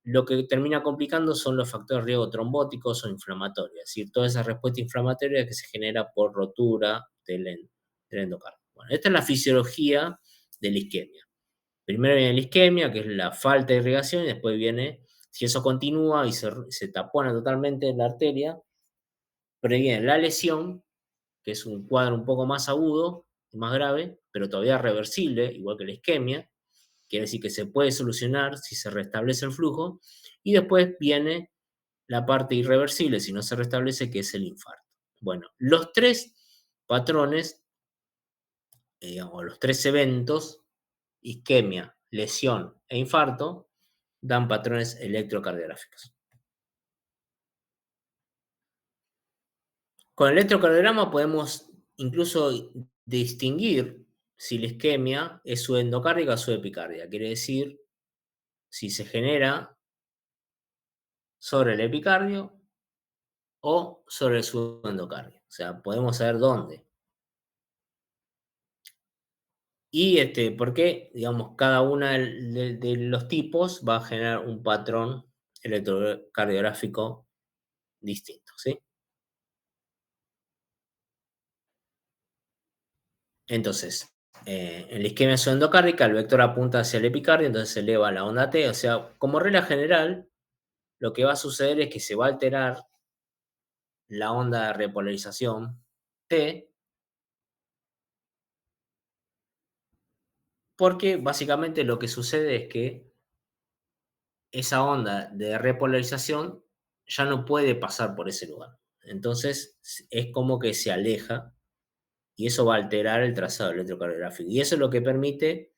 lo que termina complicando son los factores de riesgo trombóticos o inflamatorios, es decir, toda esa respuesta inflamatoria que se genera por rotura del endocardio. Bueno, esta es la fisiología de la isquemia. Primero viene la isquemia, que es la falta de irrigación, y después viene, si eso continúa y se tapona totalmente la arteria, previene la lesión, que es un cuadro un poco más agudo y más grave, pero todavía reversible, igual que la isquemia, quiere decir que se puede solucionar si se restablece el flujo, y después viene la parte irreversible, si no se restablece, que es el infarto. Bueno, los tres patrones, digamos, los tres eventos, isquemia, lesión e infarto, dan patrones electrocardiográficos. Con el electrocardiograma podemos incluso distinguir si la isquemia es subendocárdica o subepicardia. Quiere decir si se genera sobre el epicardio o sobre el subendocardio. O sea, podemos saber dónde. Y por qué, digamos, cada uno de los tipos va a generar un patrón electrocardiográfico distinto, ¿sí? Entonces, en la isquemia subendocárdica, el vector apunta hacia el epicardio, entonces se eleva la onda T. O sea, como regla general, lo que va a suceder es que se va a alterar la onda de repolarización T, porque básicamente lo que sucede es que esa onda de repolarización ya no puede pasar por ese lugar. Entonces, es como que se aleja y eso va a alterar el trazado electrocardiográfico. Y eso es lo que permite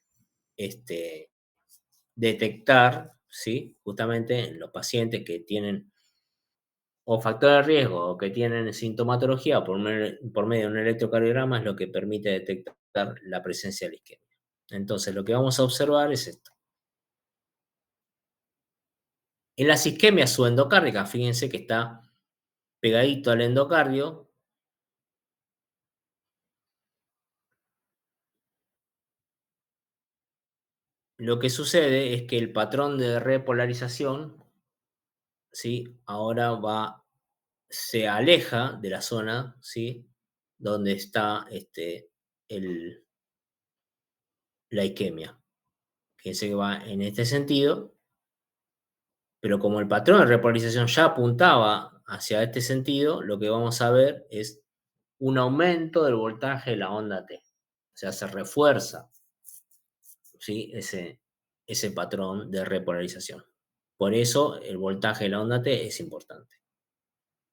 detectar, ¿sí? Justamente en los pacientes que tienen o factor de riesgo o que tienen sintomatología por medio de un electrocardiograma es lo que permite detectar la presencia de la isquemia. Entonces, lo que vamos a observar es esto. En las isquemias subendocárdicas, fíjense que está pegadito al endocardio, lo que sucede es que el patrón de repolarización, ¿sí? Ahora se aleja de la zona, ¿sí? Donde está la isquemia. Fíjense que va en este sentido, pero como el patrón de repolarización ya apuntaba hacia este sentido, lo que vamos a ver es un aumento del voltaje de la onda T. O sea, se refuerza, ¿sí? ese patrón de repolarización. Por eso el voltaje de la onda T es importante.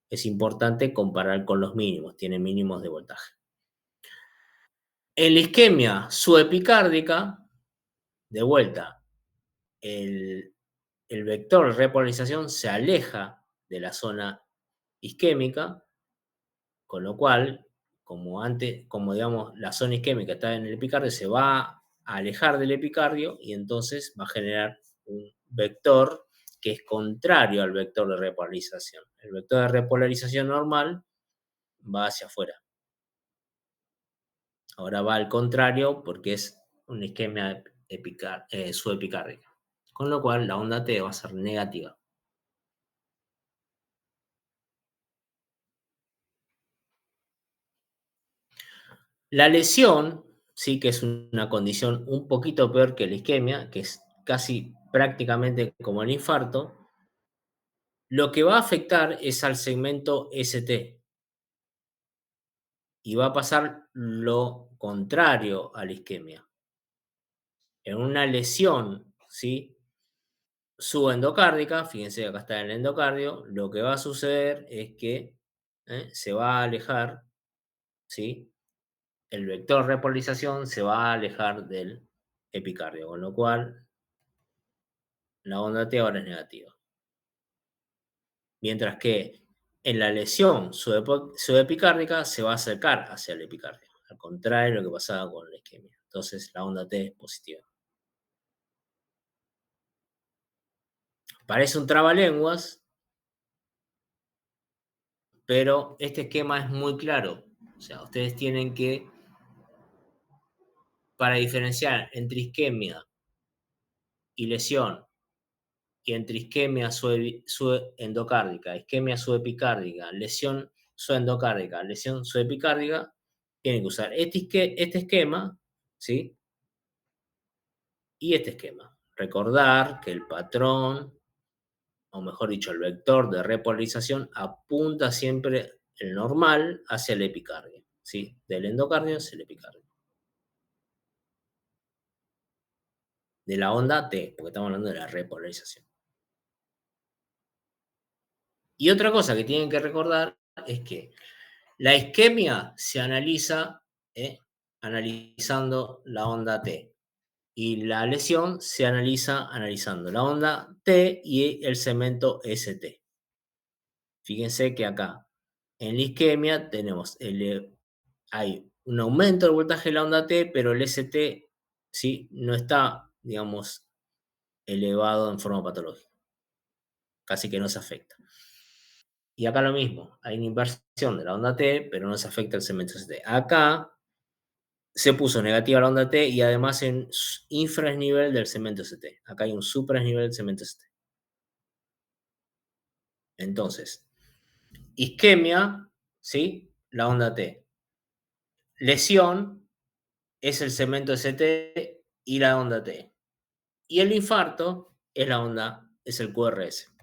Es importante comparar con los mínimos, tiene mínimos de voltaje. En la isquemia subepicárdica, de vuelta, el vector de repolarización se aleja de la zona isquémica, con lo cual, como digamos, la zona isquémica está en el epicardio, se va a alejar del epicardio y entonces va a generar un vector que es contrario al vector de repolarización. El vector de repolarización normal va hacia afuera. Ahora va al contrario porque es una isquemia subepicárdica. Con lo cual la onda T va a ser negativa. La lesión, sí que es una condición un poquito peor que la isquemia, que es casi prácticamente como el infarto, lo que va a afectar es al segmento ST y va a pasar lo contrario a la isquemia. En una lesión, ¿sí? Subendocárdica, fíjense que acá está el endocardio, lo que va a suceder es que se va a alejar, ¿sí? El vector de repolarización se va a alejar del epicardio, con lo cual la onda T ahora es negativa. Mientras que en la lesión subepicárdica se va a acercar hacia el epicardio, al contrario de lo que pasaba con la isquemia. Entonces la onda T es positiva. Parece un trabalenguas, pero este esquema es muy claro. O sea, ustedes tienen que, para diferenciar entre isquemia y lesión, y entre isquemia subendocárdica, isquemia subepicárdica, lesión subendocárdica, lesión subepicárdica, tienen que usar este esquema, ¿sí? Y este esquema. Recordar que el patrón, o mejor dicho, el vector de repolarización apunta siempre el normal hacia el epicardio, ¿sí? Del endocardio hacia el epicardio. De la onda T, porque estamos hablando de la repolarización. Y otra cosa que tienen que recordar es que la isquemia se analiza analizando la onda T. Y la lesión se analiza analizando la onda T y el segmento ST. Fíjense que acá en la isquemia tenemos hay un aumento del voltaje de la onda T, pero el ST ¿sí? No está, digamos, elevado en forma patológica. Casi que no se afecta. Y acá lo mismo, hay una inversión de la onda T, pero no se afecta el segmento ST. Acá se puso negativa la onda T y además en infrasnivel del segmento ST. Acá hay un suprasnivel del segmento ST. Entonces, isquemia, ¿sí? La onda T. Lesión es el segmento ST y la onda T. Y el infarto es la onda, es el QRS.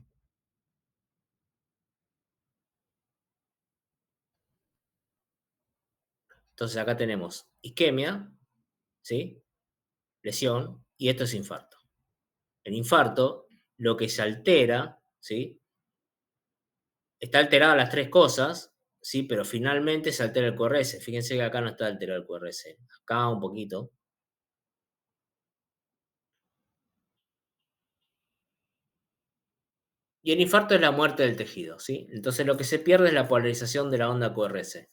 Entonces acá tenemos isquemia, ¿sí? Lesión, y esto es infarto. El infarto, lo que se altera, ¿sí? Está alterada las tres cosas, ¿sí? Pero finalmente se altera el QRS. Fíjense que acá no está alterado el QRS. Acá un poquito. Y el infarto es la muerte del tejido, ¿sí? Entonces lo que se pierde es la polarización de la onda QRS.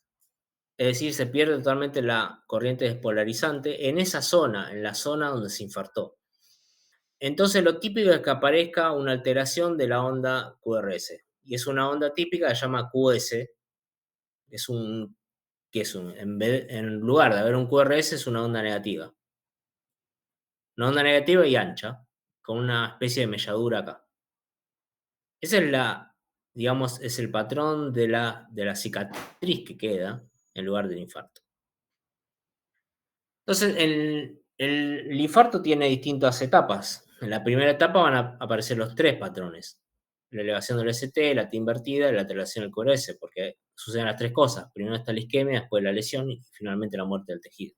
Es decir, se pierde totalmente la corriente despolarizante en esa zona, en la zona donde se infartó. Entonces lo típico es que aparezca una alteración de la onda QRS. Y es una onda típica que se llama QS. Es un, en lugar de haber un QRS, es una onda negativa. Una onda negativa y ancha, con una especie de melladura acá. Esa es digamos, es el patrón de la cicatriz que queda en lugar del infarto. Entonces, el infarto tiene distintas etapas. En la primera etapa van a aparecer los tres patrones. La elevación del ST, la T invertida y la alteración del QRS, porque suceden las tres cosas. Primero está la isquemia, después la lesión y finalmente la muerte del tejido.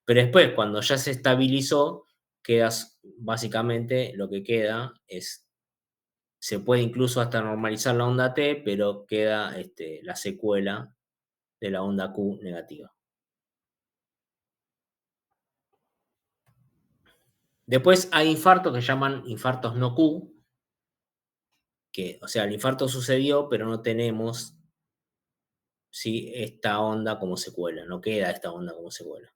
Pero después, cuando ya se estabilizó, básicamente lo que queda es, se puede incluso hasta normalizar la onda T, pero queda la secuela de la onda Q negativa. Después hay infartos que llaman infartos no Q, que, o sea, el infarto sucedió, pero no tenemos ¿sí? Esta onda como secuela, no queda esta onda como secuela.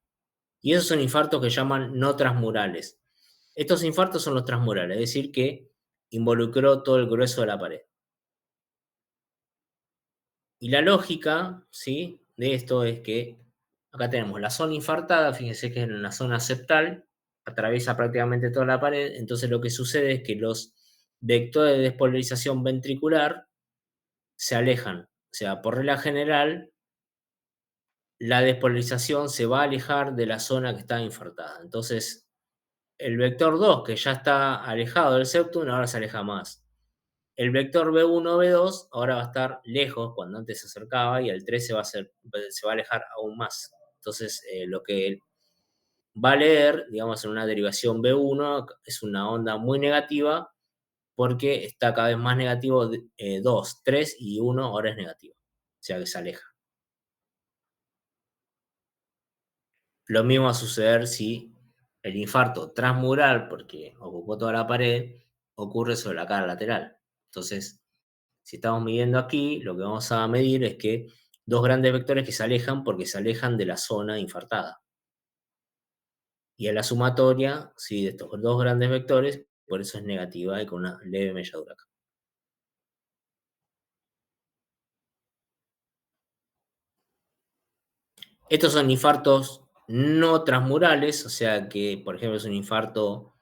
Y esos son infartos que llaman no transmurales. Estos infartos son los transmurales, es decir, que involucró todo el grueso de la pared. Y la lógica, ¿sí? De esto es que acá tenemos la zona infartada, fíjense que es en la zona septal, atraviesa prácticamente toda la pared, entonces lo que sucede es que los vectores de despolarización ventricular se alejan, o sea, por regla general, la despolarización se va a alejar de la zona que está infartada. Entonces, el vector 2, que ya está alejado del septum, ahora se aleja más. El vector B1, B2 ahora va a estar lejos cuando antes se acercaba y el 3 se va a alejar aún más. Entonces, lo que va a leer, digamos, en una derivación B1 es una onda muy negativa porque está cada vez más negativo 2, 3 y 1 ahora es negativo. O sea que se aleja. Lo mismo va a suceder si el infarto transmural, porque ocupó toda la pared, ocurre sobre la cara lateral. Entonces, si estamos midiendo aquí, lo que vamos a medir es que dos grandes vectores que se alejan porque se alejan de la zona infartada. Y en la sumatoria, sí, de estos dos grandes vectores, por eso es negativa y con una leve melladura acá. Estos son infartos no transmurales, o sea que, por ejemplo, es un infarto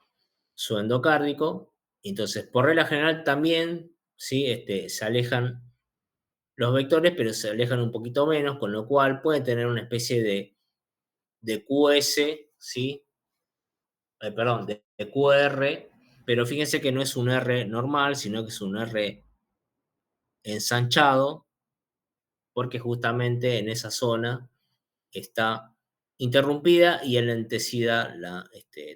subendocárdico. Entonces, por regla general también, ¿sí? Se alejan los vectores, pero se alejan un poquito menos, con lo cual pueden tener una especie de QS, ¿sí? Perdón, de QR, pero fíjense que no es un R normal, sino que es un R ensanchado, porque justamente en esa zona está interrumpida y enlentecida la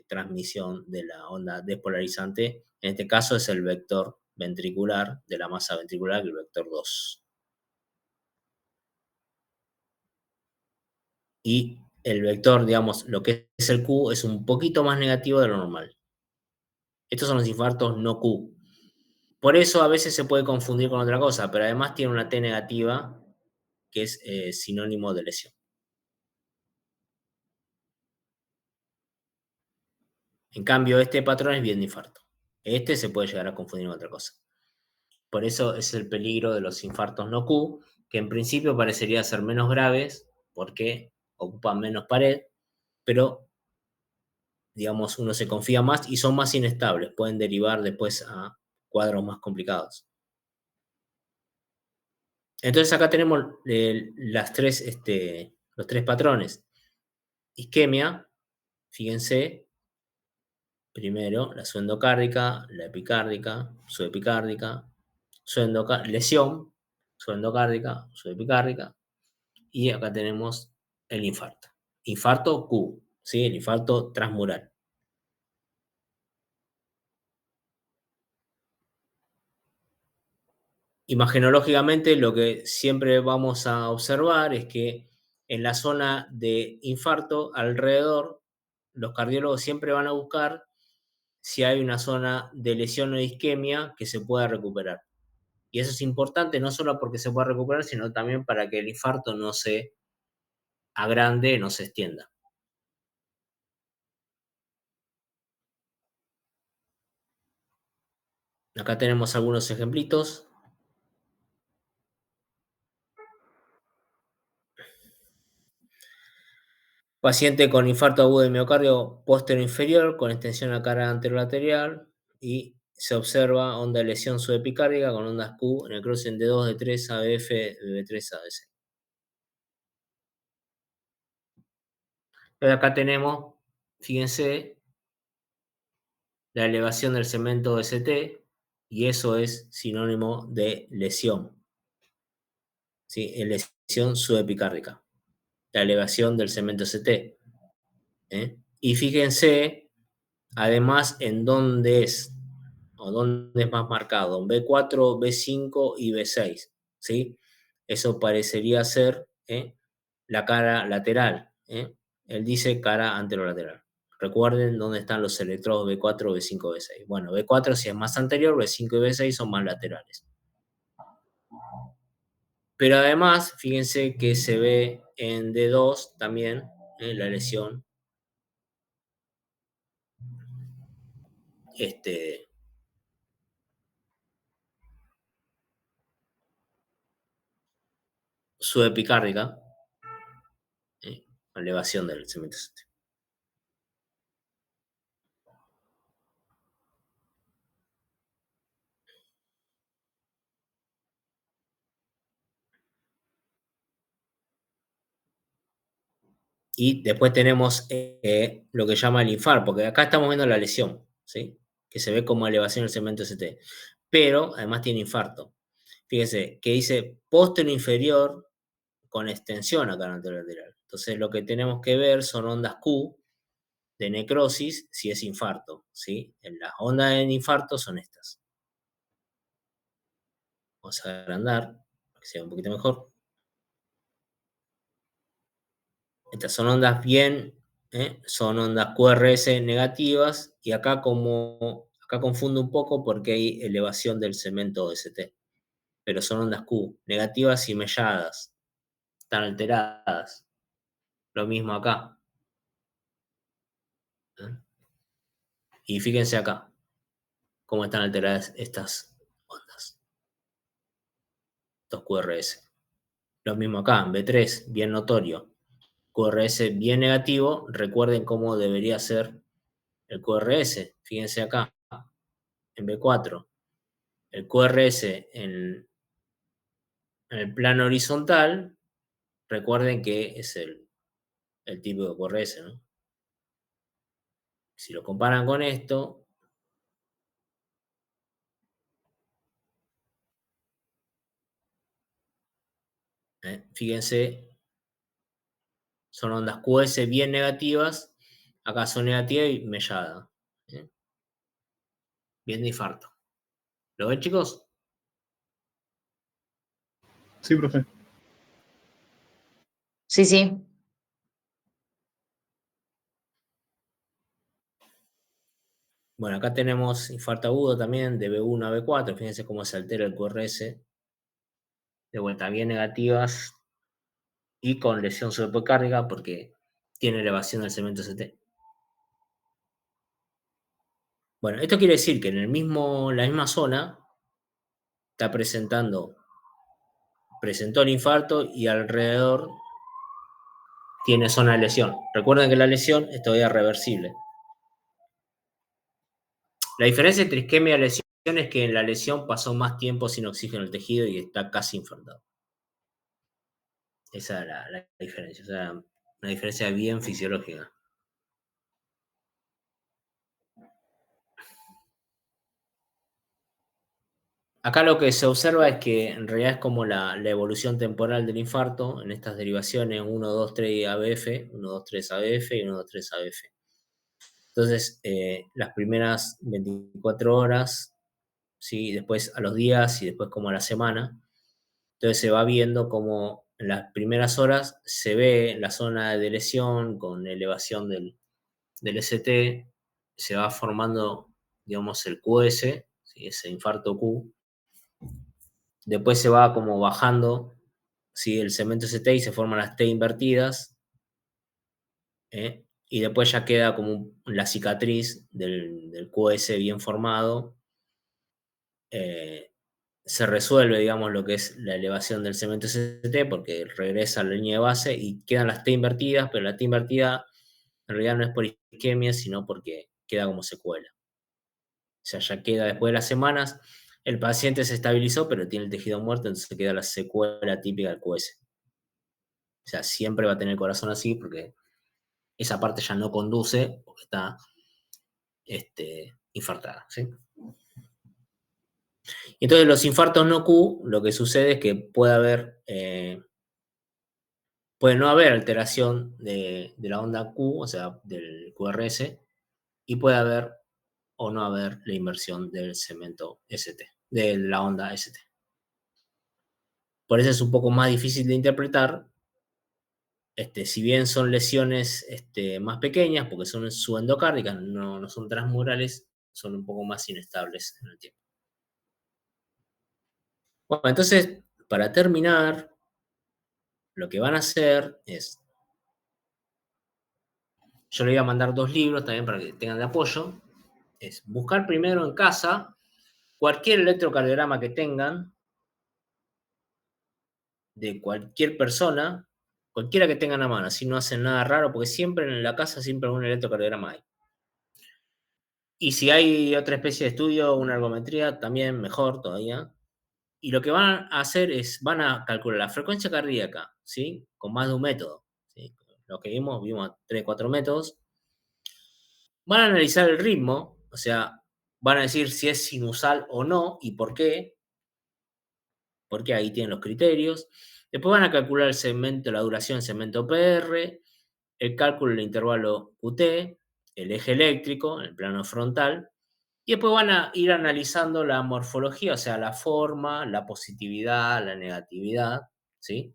transmisión de la onda despolarizante. En este caso es el vector ventricular de la masa ventricular, el vector 2. Y el vector, digamos, lo que es el Q, es un poquito más negativo de lo normal. Estos son los infartos no Q. Por eso a veces se puede confundir con otra cosa, pero además tiene una T negativa que es sinónimo de lesión. En cambio, este patrón es bien de infarto. Este se puede llegar a confundir con otra cosa. Por eso es el peligro de los infartos no Q, que en principio parecería ser menos graves porque ocupan menos pared, pero digamos uno se confía más y son más inestables, pueden derivar después a cuadros más complicados. Entonces acá tenemos los tres patrones. Isquemia, fíjense, primero la subendocárdica, la epicárdica, subepicárdica, lesión, subendocárdica, subepicárdica, y acá tenemos el infarto. Infarto Q, ¿sí? El infarto transmural. Imagenológicamente, lo que siempre vamos a observar es que en la zona de infarto, alrededor, los cardiólogos siempre van a buscar si hay una zona de lesión o isquemia que se pueda recuperar. Y eso es importante no solo porque se pueda recuperar, sino también para que el infarto no se agrande, no se extienda. Acá tenemos algunos ejemplitos. Paciente con infarto agudo de miocardio posterior-inferior con extensión a cara anterolateral y se observa onda de lesión subepicárdica con ondas Q en el cruce de 2, de 3, ABF, de 3, ABC. Entonces acá tenemos, fíjense, la elevación del segmento ST y eso es sinónimo de lesión. ¿Sí? Lesión subepicárdica. La elevación del segmento ST. Y fíjense, además, en dónde es, o dónde es más marcado, en B4, B5 y B6, ¿sí? Eso parecería ser la cara lateral, Él dice cara anterolateral. Recuerden dónde están los electrodos B4, B5, B6. Bueno, B4 si es más anterior, B5 y B6 son más laterales. Pero además, fíjense que se ve en D2 también la lesión subepicárdica, elevación del segmento ST. Y después tenemos lo que llama el infarto, porque acá estamos viendo la lesión, ¿sí? Que se ve como elevación del segmento ST. Pero además tiene infarto. Fíjense que dice póstero inferior con extensión acá en el anterior lateral. Entonces lo que tenemos que ver son ondas Q de necrosis si es infarto, ¿sí? Las ondas en infarto son estas. Vamos a agrandar para que sea un poquito mejor. Estas son ondas bien, son ondas QRS negativas y acá confundo un poco porque hay elevación del segmento ST, pero son ondas Q negativas y melladas, están alteradas. Lo mismo acá. ¿Eh? Y fíjense acá cómo están alteradas estas ondas, estos QRS. Lo mismo acá, en B3, bien notorio. QRS bien negativo, recuerden cómo debería ser el QRS. Fíjense acá, en B4. El QRS en el plano horizontal, recuerden que es el tipo de QRS, ¿no? Si lo comparan con esto, fíjense, son ondas QS bien negativas, acá son negativas y mellada. ¿Eh? Bien de infarto. ¿Lo ven, chicos? Sí, profe. Sí, sí. Bueno, acá tenemos infarto agudo también de B1 a B4. Fíjense cómo se altera el QRS. De vuelta, bien negativas y con lesión subepicárdica porque tiene elevación del segmento ST. Bueno, esto quiere decir que en la misma zona está presentó el infarto y alrededor tiene zona de lesión. Recuerden que la lesión es todavía reversible. La diferencia entre isquemia y lesión es que en la lesión pasó más tiempo sin oxígeno el tejido y está casi infartado. Esa es la diferencia, o sea, una diferencia bien fisiológica. Acá lo que se observa es que en realidad es como la evolución temporal del infarto en estas derivaciones 1, 2, 3 ABF, 1, 2, 3 ABF y 1, 2, 3 ABF. Entonces, las primeras 24 horas, ¿sí? Después a los días y después como a la semana. Entonces se va viendo como en las primeras horas se ve la zona de lesión con elevación del ST, se va formando, digamos, el QS, ¿sí? Ese infarto Q. Después se va como bajando, ¿sí? El segmento ST y se forman las T invertidas. Y después ya queda como la cicatriz del QS bien formado. Se resuelve, digamos, lo que es la elevación del segmento ST porque regresa a la línea de base y quedan las T invertidas, pero la T invertida en realidad no es por isquemia, sino porque queda como secuela. O sea, ya queda después de las semanas, el paciente se estabilizó, pero tiene el tejido muerto, entonces queda la secuela típica del QS. O sea, siempre va a tener el corazón así porque esa parte ya no conduce porque está infartada, ¿sí? Y entonces los infartos no Q, lo que sucede es que puede no haber alteración de la onda Q, o sea, del QRS, y puede haber o no haber la inversión del segmento ST, de la onda ST. Por eso es un poco más difícil de interpretar, si bien son lesiones más pequeñas, porque son subendocárdicas, no son transmurales, son un poco más inestables en el tiempo. Bueno, entonces, para terminar, lo que van a hacer es, yo le voy a mandar 2 libros también para que tengan de apoyo, es buscar primero en casa cualquier electrocardiograma que tengan de cualquier persona, cualquiera que tengan a mano, así no hacen nada raro, porque siempre en la casa siempre un electrocardiograma hay. Y si hay otra especie de estudio, una ergometría, también mejor todavía. Y lo que van a hacer es, van a calcular la frecuencia cardíaca, ¿sí? Con más de un método, ¿sí? lo que vimos 3, 4 métodos. Van a analizar el ritmo, o sea, van a decir si es sinusal o no y por qué, porque ahí tienen los criterios. Después van a calcular el segmento, la duración del segmento PR, el cálculo del intervalo QT, el eje eléctrico en el plano frontal, y después van a ir analizando la morfología, o sea, la forma, la positividad, la negatividad, ¿sí?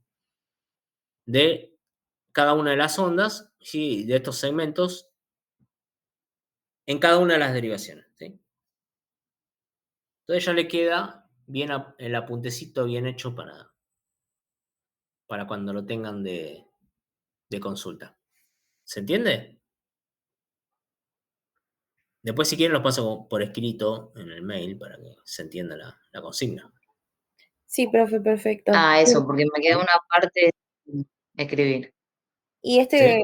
De cada una de las ondas, ¿sí? De estos segmentos en cada una de las derivaciones, ¿sí? Entonces ya le queda bien el apuntecito bien hecho para cuando lo tengan de consulta. ¿Se entiende? Después, si quieren, los paso por escrito en el mail para que se entienda la consigna. Sí, profe, perfecto. Eso, porque me queda una parte de escribir. Y ¿Sí?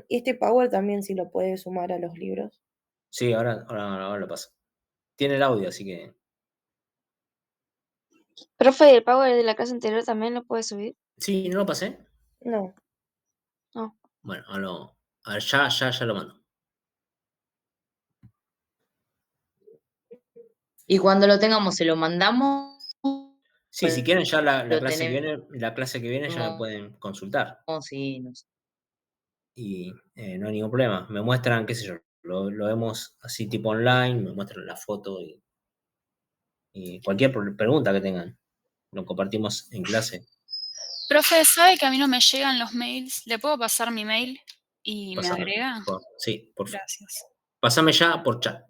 este Power también si lo puede sumar a los libros. Sí, ahora lo paso. Tiene el audio, así que. Profe, ¿el Power de la clase anterior también lo puede subir? Sí, ¿no lo pasé? No. No. Bueno, a ver, ya lo mando. Y cuando lo tengamos, se lo mandamos. Sí, si quieren ya la Lo clase que tenemos. viene, ya me pueden consultar. Sí, no sé. Y no hay ningún problema. Me muestran, qué sé yo, lo vemos así tipo online, me muestran la foto y cualquier pregunta que tengan, lo compartimos en clase. Profe, ¿sabe que a mí no me llegan los mails? ¿Le puedo pasar mi mail y me Pasame, agrega? sí, por favor. Gracias. Pasame ya por chat.